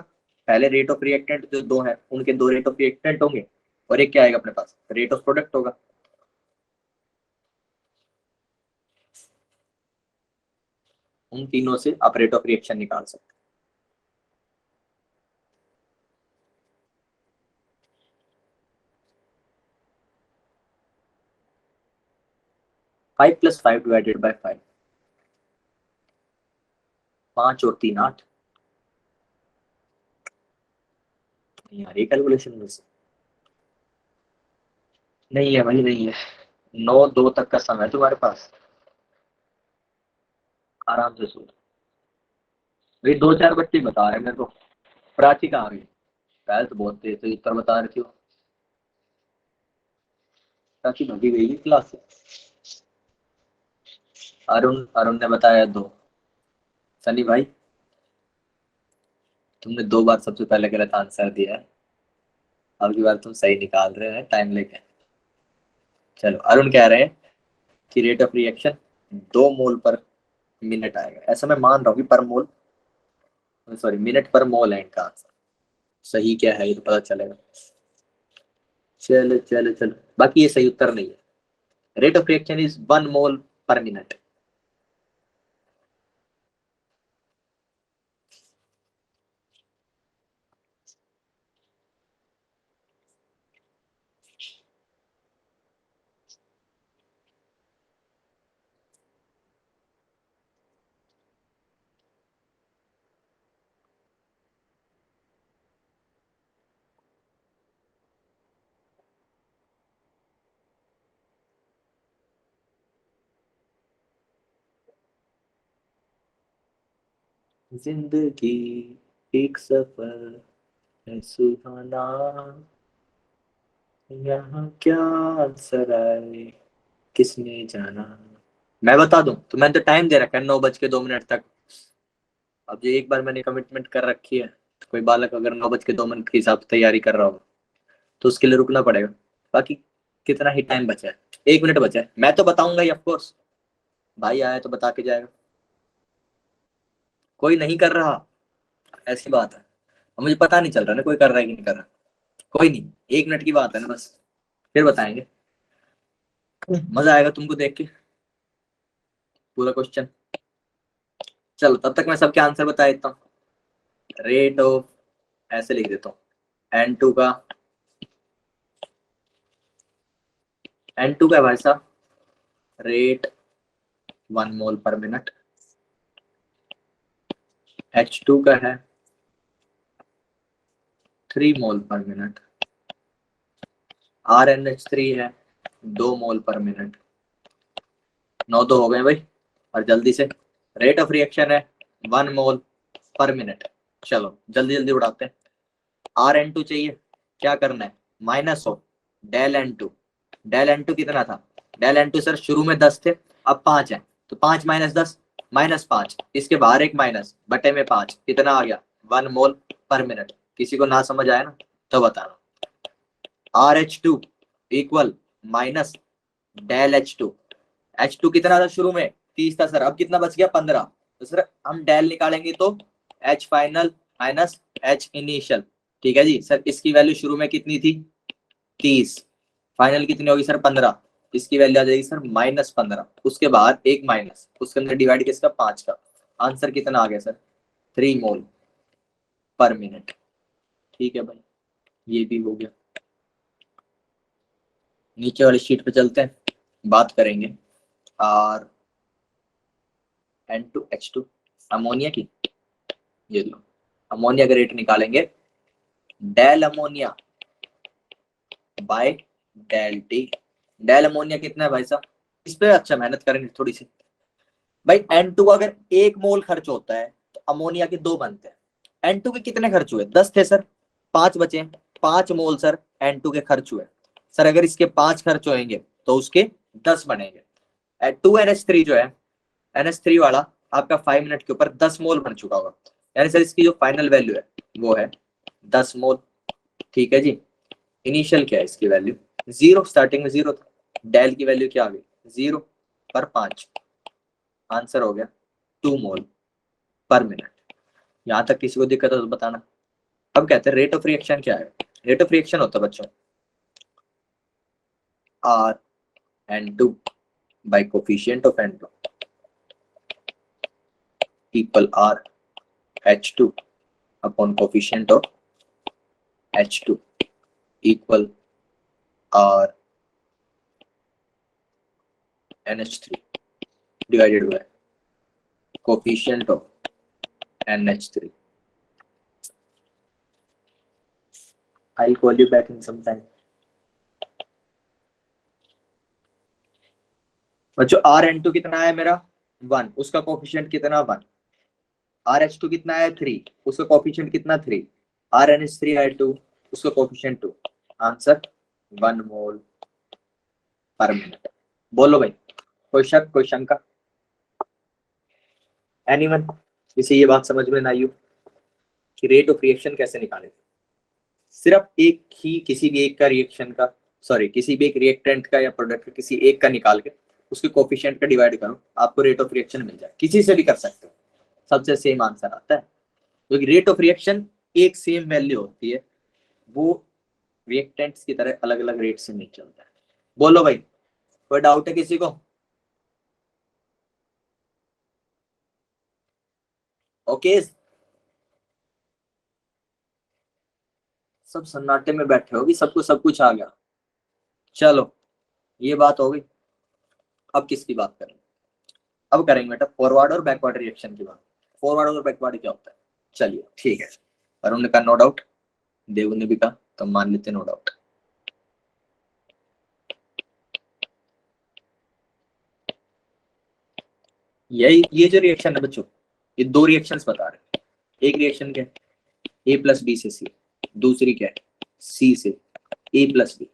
पहले रेट ऑफ रिएक्टेंट जो 2 है उनके 2 रेट ऑफ रिएक्टेंट होंगे, और एक क्या आएगा अपने पास, रेट ऑफ प्रोडक्ट होगा। उन तीनों से आप रेट ऑफ रिएक्शन निकाल सकते हो। 5 + 5 डिवाइडेड बाय 5, 5 और 3 8। यार ये कैलकुलेशन में से नहीं है भाई, नहीं है। 9 2 तक का समय तुम्हारे पास, आराम से सोच। भाई 2 4 बच्चे बता रहे मेरे को। प्राची कहाँ गई? पहले तो बहुत तेज उत्तर बता रही थी वो। प्राची भगी गई है क्लास से। अरुण अरुण ने बताया 2। सनी भाई तुमने 2 बार सबसे पहले गलत आंसर दिया है, अब की बार तुम सही निकाल रहे हैं टाइम लेके। चलो, अरुण कह रहे हैं कि रेट ऑफ रिएक्शन 2 मोल पर मिनट आएगा। ऐसा मैं मान रहा हूँ कि पर मोल, सॉरी मिनट पर मोल है इनका आंसर। सही क्या है ये तो पता चलेगा। चलो चलो चलो, बाकी ये सही उत्तर नहीं है। रेट ऑफ रिएक्शन इज 1 मोल पर मिनट। जिंदगी एक सफर है सुहाना, यहाँ क्या आंसर आए किसने जाना। मैं बता दूं तो मैंने तो टाइम दे रखा है 9:02 तक। अब ये एक बार मैंने कमिटमेंट कर रखी है, तो कोई बालक अगर 9:02 के हिसाब से तैयारी कर रहा हो तो उसके लिए रुकना पड़ेगा। बाकी कितना ही टाइम बचा है, 1 मिनट बचा है। मैं तो बताऊंगा ही ऑफकोर्स, भाई आया तो बता के जाएगा। कोई नहीं कर रहा, ऐसी बात है। और मुझे पता नहीं चल रहा ना कोई कर रहा है कि नहीं कर रहा। कोई नहीं, 1 मिनट की बात है ना बस, फिर बताएंगे। मजा आएगा तुमको देख के पूरा क्वेश्चन। चलो तब तक मैं सबके आंसर बता देता हूँ। रेट ऑफ, ऐसे लिख देता हूँ, N2 का, N2 का है भाई साहब रेट 1 मोल पर मिनट। H2 का है 3 मोल पर मिनट। RNH3 है 2 मोल पर मिनट। 9 तो हो गए भाई, और जल्दी से रेट ऑफ रिएक्शन है 1 मोल पर मिनट। चलो जल्दी जल्दी उड़ाते हैं। RN2 चाहिए, क्या करना है, minus of del N2। Del N2 कितना था, डेल N2 सर शुरू में 10 थे, अब 5 है, तो 5 - 10 -5, इसके बाहर एक माइनस, बटे में 5, कितना आ गया 1 मोल पर मिनट। किसी को ना समझ आया ना तो बताना। RH2 equal minus del H2। H2 कितना था शुरू में 30 था सर, अब कितना बच गया 15। तो सर हम डेल निकालेंगे तो H final minus H initial. ठीक है जी सर, इसकी वैल्यू शुरू में कितनी थी 30, फाइनल कितनी होगी सर 15, इसकी वैल्यू आ जाएगी सर -15, उसके बाद एक माइनस, उसके अंदर डिवाइड किसका 5 का। आंसर कितना आ गया सर 3 मोल पर मिनट। ठीक है भाई, ये भी हो गया। नीचे वाली शीट पे चलते हैं, बात करेंगे RN2H2 अमोनिया की। ये लो, अमोनिया का रेट निकालेंगे, del ammonia by del t. Del ammonia कितना है भाई साहब, इस पे अच्छा मेहनत करेंगे थोड़ी सी। भाई N2 अगर 1 मोल खर्च होता है तो अमोनिया के 2 बनते हैं। N2 के कितने खर्च हुए 10 थे सर, 5 बचे, 5 मोल सर N2 के खर्च हुए। सर अगर इसके 5 खर्च होंगे तो उसके 10 बनेंगे। 2NH3 जो है, NH3 वाला आपका 5 मिनट के ऊपर 10 मोल बन चुका होगा, यानी सर इसकी जो फाइनल वैल्यू है वो है 10 मोल। ठीक है जी, इनिशियल क्या है इसकी वैल्यू 0, स्टार्टिंग में 0 था, डेल की वैल्यू क्या आ गई 0 पर 5, आंसर हो गया 2 मोल पर मिनट। यहां तक किसी को दिक्कत हो तो बताना। अब कहते हैं रेट ऑफ रिएक्शन क्या है। रेट ऑफ रिएक्शन होता है बच्चों RN2 by coefficient of N2 equal RH2 upon coefficient of H2 equal RNH3 divided by coefficient of NH3. I'll call you back in some time. बच्चों RN2 कितना है मेरा 1, उसका कोफिशिएंट कितना 1, RH2 कितना है 3, उसका कोफिशिएंट कितना 3, RNH3 है 2, उसका कोफिशिएंट 2, आंसर 1 मोल पर मिनट। बोलो भाई, कोई शक कोई शंका, एनीवन, किसी ये बात समझ में ना आई हो कि रेट ऑफ रिएक्शन कैसे निकाले। सिर्फ एक ही किसी भी एक का रिएक्शन का, सॉरी किसी भी एक रिएक्टेंट का या प्रोडक्ट का किसी एक का निकाल के उसके कोफिशिएंट का डिवाइड करो, आपको रेट ऑफ रिएक्शन मिल जाए। किसी से भी कर सकते हो, सबसे सेम आंसर आता है, क्योंकि रेट ऑफ रिएक्शन एक सेम वैल्यू होती है, वो रिएक्टेंट्स की तरह अलग अलग रेट से नहीं चलता है। बोलो भाई, कोई डाउट है किसी को? ओके, सब सन्नाटे में बैठे होगी, सबको सब कुछ आ गया। चलो ये बात हो गई, अब किसकी बात करें? अब करेंगे बेटा फॉरवर्ड और बैकवर्ड रिएक्शन की बात। फॉरवर्ड और बैकवर्ड क्या होता है, चलिए ठीक है। अरुण ने कहा नो डाउट, देव ने भी कहा तो मान लेते नो डाउट। यही ये जो रिएक्शन है बच्चों, ये 2 रिएक्शंस बता रहे हैं। एक रिएक्शन क्या है A + B से C, दूसरी क्या है C से A + B।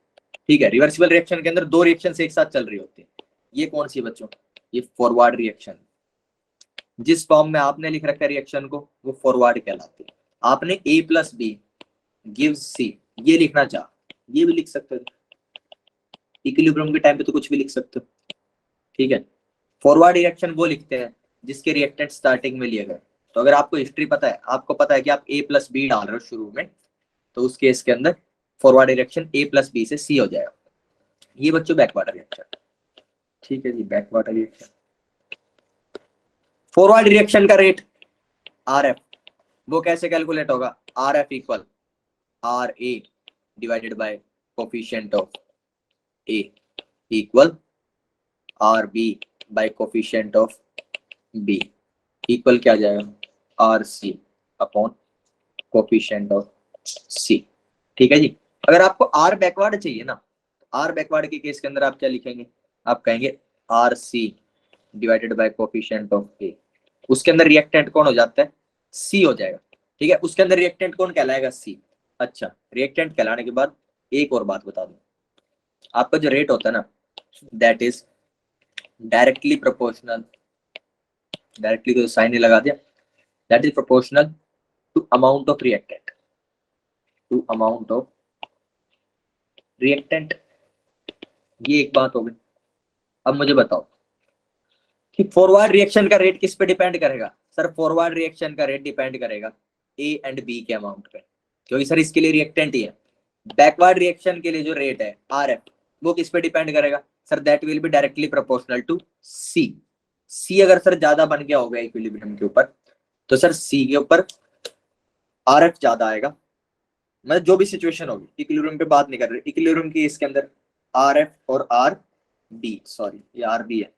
ठीक है, रिवर्सिबल रिएक्शन के अंदर 2 रिएक्शंस एक साथ चल रही होती है। ये कौन सी बच्चों, ये फॉरवर्ड रिएक्शन। जिस फॉर्म में आपने लिख रखा है रिएक्शन को वो फॉरवर्ड कहलाती है। आपने A + B गिव्स C ये लिखना चाह, ये भी लिख सकते हो, इक्विलिब्रियम के टाइम पे तो कुछ भी लिख सकते हो। ठीक है, फॉरवर्ड रिएक्शन वो लिखते हैं जिसके रिएक्टेंट स्टार्टिंग में लिए गए। तो अगर आपको हिस्ट्री पता है, आपको पता है कि आप A + B डाल रहे हो शुरू में, तो उस केस के अंदर फॉरवर्ड रिएक्शन A + B से C हो जाएगा। ये बच्चों बैकवर्ड रिएक्शन। ठीक है जी, बैकवर्ड रिएक्शन। फॉरवर्ड रिएक्शन का रेट RF, वो कैसे कैलकुलेट होगा, RF equal RA divided by coefficient of A equal RB bye coefficient of B equal क्या आ जाएगा RC upon coefficient of C। ठीक है जी, अगर आपको R बैकवर्ड चाहिए ना, R बैकवर्ड के केस के अंदर आप क्या लिखेंगे, आप कहेंगे RC divided by coefficient of A। उसके अंदर रिएक्टेंट कौन हो जाता है C हो जाएगा। ठीक है, उसके अंदर रिएक्टेंट कौन कहलाएगा C। अच्छा, रिएक्टेंट कहलाने के बाद एक और बात बता दूं, आपका जो रेट होता है ना that is directly proportional directly तो साइन ही लगा दिया, that is proportional to amount of reactant, to amount of reactant. ये एक बात हो गई। अब मुझे बताओ कि फॉरवर्ड रिएक्शन का रेट किस पे डिपेंड करेगा? सर फॉरवर्ड रिएक्शन का रेट डिपेंड करेगा ए एंड बी के अमाउंट पे, क्योंकि सर इसके लिए रिएक्टेंट ही है। बैकवर्ड रिएक्शन के लिए जो रेट है आर एफ, वो किस पे डिपेंड करेगा? Sir that will be directly proportional to C. C अगर सर ज्यादा बन गया होगा इक्विलिब्रियम के ऊपर, तो सर सी के ऊपर आर एफ ज्यादा आएगा। मतलब जो भी सिचुएशन होगी, इक्विलिब्रियम पे बात नहीं कर रहे, इक्विलिब्रियम की इसके अंदर आर एफ और आर बी, सॉरी ये आर बी है,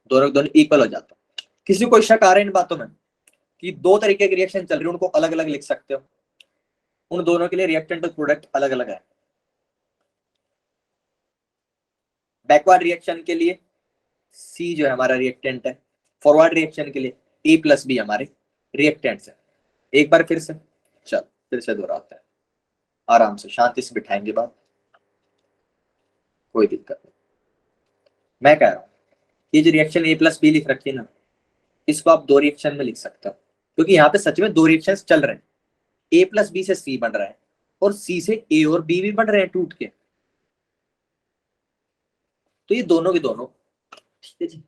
दोनों दोनों इक्वल हो जाता है। किसी को शक आ रहा है इन बातों में कि दो तरीके की रिएक्शन चल रही है, उनको अलग अलग लिख सकते हो, उन दोनों के लिए रिएक्टेंट और प्रोडक्ट अलग अलग है। बैकवर्ड रिएक्शन के लिए सी जो है हमारा रिएक्टेंट है, फॉरवर्ड रिएक्शन के लिए ए प्लस बी हमारे रिएक्टेंट्स है। एक बार फिर से, चल फिर से दोहराते हैं, आराम से शांति से बिठाएंगे बात, कोई दिक्कत नहीं। मैं कह रहा हूं ये जो रिएक्शन ए प्लस बी लिख रखी है ना, इसको आप दो रिएक्शन में लिख सकते हो, क्योंकि यहाँ पे सच में दो रिएक्शन चल रहे हैं। ए प्लस बी से सी बन रहा है और सी से ए और बी भी बन रहे हैं टूट के, तो ये दोनों के दोनों, ठीक है जी,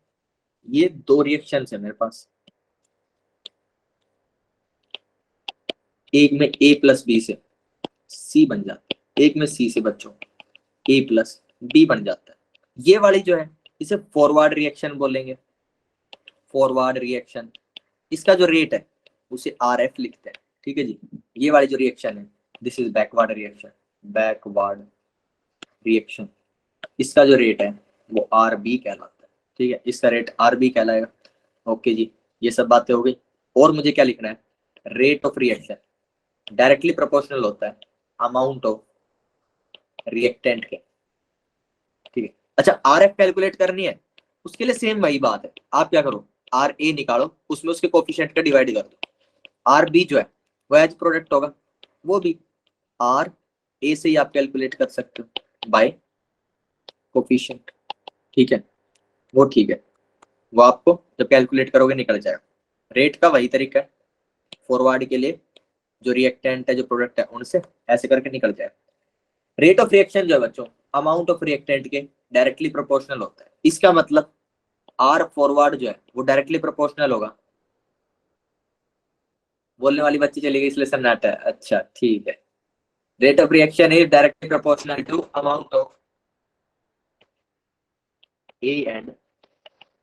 ये दो रिएक्शन है मेरे पास। एक में ए प्लस बी से सी बन जाता है, एक में सी से बच्चों ए प्लस बी बन जाता है। ये वाली जो है इसे फॉरवर्ड रिएक्शन बोलेंगे, फॉरवर्ड रिएक्शन। इसका जो रेट है उसे आर एफ लिखते हैं, ठीक है जी। ये वाली जो रिएक्शन है this is backward reaction, backward reaction, इसका जो रेट है वो आर बी कहलाता है, ठीक है, इसका रेट आर बी कहलाएगा। ओके जी, ये सब बातें हो गई। और मुझे क्या लिखना है? Rate of reaction directly proportional होता है अमाउंट ऑफ रिएक्टेंट के, ठीक है। अच्छा आर एफ कैलकुलेट करनी है, उसके लिए सेम वही बात है, आप क्या करो, आर ए निकालो, उसमें उसके कोफिशिएंट का डिवाइड कर दो। आर बी जो है वो एज प्रोडक्ट होगा, वो भी आर ए से ही आप कैलकुलेट कर सकते हो बाय कोफिशिएंट, ठीक है, वो ठीक है, वो आपको जब कैलकुलेट करोगे निकल जाएगा। रेट का वही तरीका है, फॉरवर्ड के लिए जो रिएक्टेंट है जो प्रोडक्ट है उनसे ऐसे करके निकल जाएगा। रेट ऑफ रिएक्शन जो है बच्चों अमाउंट ऑफ रिएक्टेंट के डायरेक्टली प्रोपोर्शनल होता है। इसका मतलब आर फॉरवर्ड जो है वो डायरेक्टली प्रोपोर्शनल होगा। बोलने वाली बच्ची चली गई इसलिए सन्नाटा है, अच्छा ठीक है। Rate of reaction is directly proportional to amount of A and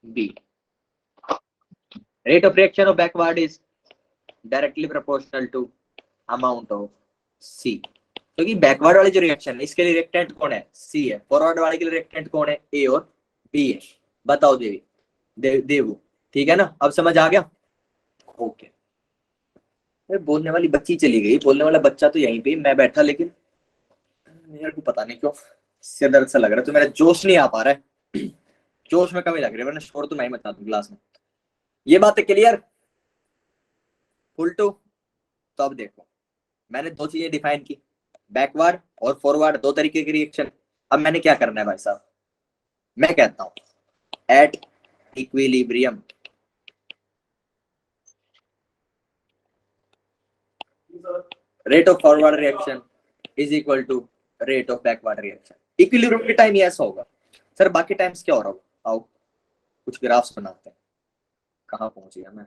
B. Rate of reaction of backward is directly proportional to amount of C, क्योंकि बैकवर्ड वाली जो रिएक्शन है इसके लिए रिएक्टेंट कौन है? सी है। फॉरवर्ड वाले के लिए रिएक्टेंट कौन है? ए और बी है। बताओ देवी देवू, ठीक है ना? अब समझ आ गया? ओके। बोलने वाली बच्ची चली गई, बोलने वाला बच्चा तो यहीं पे मैं बैठा, लेकिन मेरे को पता नहीं क्यों सिर दर्द सा लग रहा है, तो मेरा जोश नहीं आ पा रहा है, जोश में कमी लग रही है, वरना शोर तो मैं ही मचा दूं क्लास में। ये बात है क्लियर? Full to. तो अब देखो मैंने दो चीजें डिफाइन की, बैकवर्ड और फॉरवर्ड, दो तरीके की रिएक्शन। अब मैंने क्या करना है भाई साहब? मैं कहता हूं at equilibrium rate of forward reaction is equal to rate of backward reaction. Equilibrium के टाइम ये ऐसा होगा सर, बाकी टाइम्स क्या हो रहा होगा? आओ कुछ ग्राफ्स बनाते हैं। कहाँ पहुंच गया मैं?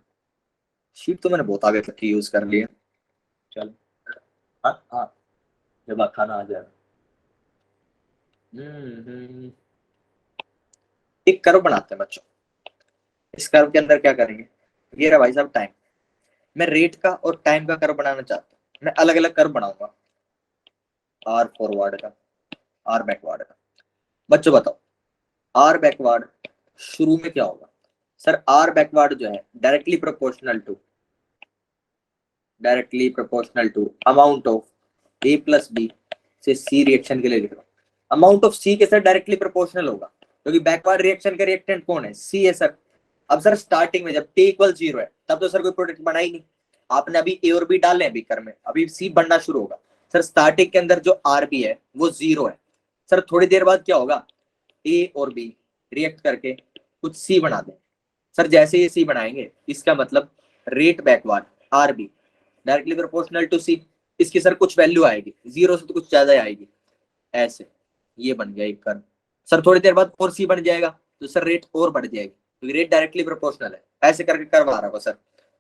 शीट तो मैंने बहुत आगे तक की यूज कर लिया। चल हाँ जब खाना आ जाए। एक कर्व बनाते हैं बच्चों। इस कर्व के अंदर क्या करेंगे? ये रहा भाई साहब टाइम। मैं रेट का और टाइम का कर्व बनाना चाहता हूँ। मैं अलग अलग कर्व बनाऊंगा, आर फॉरवर्ड का, आर बैकवर्ड का। बच्चों बताओ आर बैकवर्ड शुरू में क्या होगा? सर आर बैकवर्ड जो है directly proportional to amount of A plus B से सी रिएक्शन के लिए लिख रहा हूं। अमाउंट ऑफ सी के सर डायरेक्टली प्रोपोर्शनल होगा, क्योंकि बैकवर्ड रिएक्शन का रिएक्टेंट कौन है? सी है सर। अब सर स्टार्टिंग में जब टी इक्वल 0 है तब तो सर कोई प्रोडक्ट बना ही नहीं, आपने अभी ए और बी डाले हैं बीकर में, अभी सी बनना शुरू होगा। सर स्टार्टिंग के अंदर जो आर बी है वो 0 है। सर थोड़ी देर बाद क्या होगा? ए और बी रिएक्ट करके कुछ सी बना दें, सर जैसे ये सी बनाएंगे इसका मतलब rate backward are be directly proportional to C, इसकी सर कुछ वैल्यू आएगी, 0 से तो कुछ ज्यादा आएगी, ऐसे ये बन गया एक कर्व। सर थोड़ी देर बाद और सी बन जाएगा तो सर रेट और बढ़ जाएगी, क्योंकि रेट डायरेक्टली प्रोपोर्शनल है, ऐसे करके कर्व आ रहा होगा सर,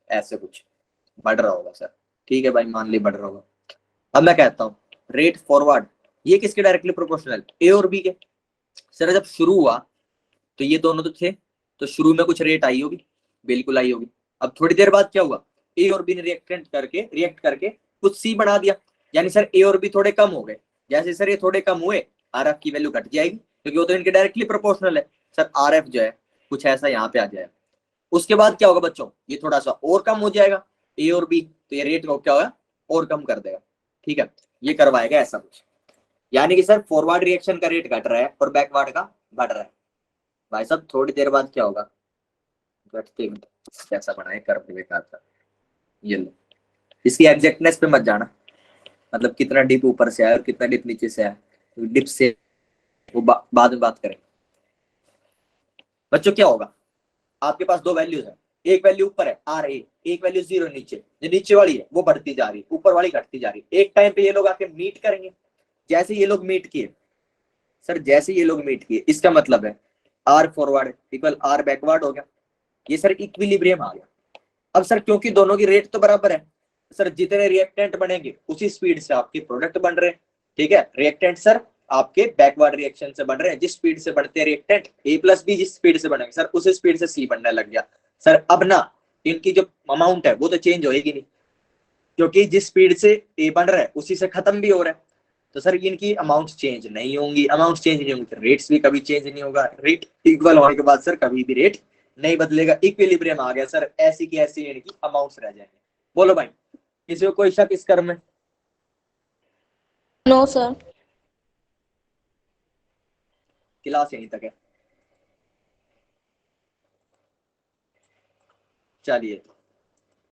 ऐसे कुछ बढ़ रहा होगा सर। ठीक है भाई, मान ली बढ़ रहा होगा। अब मैं कहता हूँ रेट फॉरवर्ड, ये किसके डायरेक्टली प्रोपोर्शनल, ए और बी के। सर जब शुरू हुआ तो ये दोनों तो थे, तो शुरू में कुछ रेट आई होगी, बिल्कुल आई होगी। अब थोड़ी देर बाद क्या हुआ, ए और बी ने रिएक्ट करके कुछ सी बना दिया, यानी सर ए और बी थोड़े कम हो गए। जैसे सर ये थोड़े कम हुए, आर एफ की वैल्यू घट जाएगी, क्योंकि वो तो इनके डायरेक्टली प्रोपोर्शनल है। सर आर एफ जो है कुछ ऐसा यहाँ पे आ जाएगा। उसके बाद क्या होगा बच्चों, ये थोड़ा सा और कम हो जाएगा ए और बी, तो ये रेट को क्या होगा और कम कर देगा। ठीक है, ये करवाएगा ऐसा कुछ, यानी कि सर फॉरवर्ड रिएक्शन का रेट घट रहा है और बैकवर्ड का बढ़ रहा है। भाई साहब थोड़ी देर बाद क्या होगा, घटते कैसा बनाए कर्व बेकार था। ये लो, इसकी एग्जैक्टनेस पे मत जाना, मतलब कितना डिप ऊपर से आया और कितना डिप नीचे से आया, तो डिप से वो बाद में बात करेंगे। बच्चों क्या होगा, आपके पास दो वैल्यूज है, एक वैल्यू ऊपर है आर ए, एक वैल्यू 0 नीचे, जो नीचे वाली है वो बढ़ती जा रही है, ऊपर वाली घटती जा रही है। एक टाइम पे ये लोग आके मीट करेंगे, जैसे ये लोग मीट किए सर, जैसे ये लोग मीट किए इसका मतलब है R forward equal R backward हो गया, ये सर इक्विलिब्रियम आ गया। अब सर क्योंकि दोनों की रेट तो बराबर है, सर जितने रिएक्टेंट बनेंगे उसी स्पीड से आपके प्रोडक्ट बन रहे हैं। ठीक है, रिएक्टेंट सर आपके बैकवर्ड रिएक्शन से बन रहे हैं, जिस स्पीड से बढ़ते हैं रिएक्टेंट ए प्लस बी जिस स्पीड से बनेंगे सर उसी स्पीड से सी बनने लग गया। सर अब ना इनकी जो अमाउंट है वो तो चेंज होएगी नहीं, क्योंकि जिस स्पीड से ए बन रहा है उसी से खत्म भी हो रहा है, तो सर इनकी अमाउंट चेंज नहीं होंगी, अमाउंट चेंज नहीं होंगी तो रेट्स भी कभी चेंज नहीं होगा। रेट इक्वल होने के बाद सर कभी भी रेट नहीं बदलेगा, इक्विलिब्रियम आ गया सर, ऐसी की ऐसी इनकी अमाउंट्स रह जाएंगे। बोलो भाई, किसी को कोई शक इस कर्म में? No, sir. क्लास यहीं तक है, चलिए।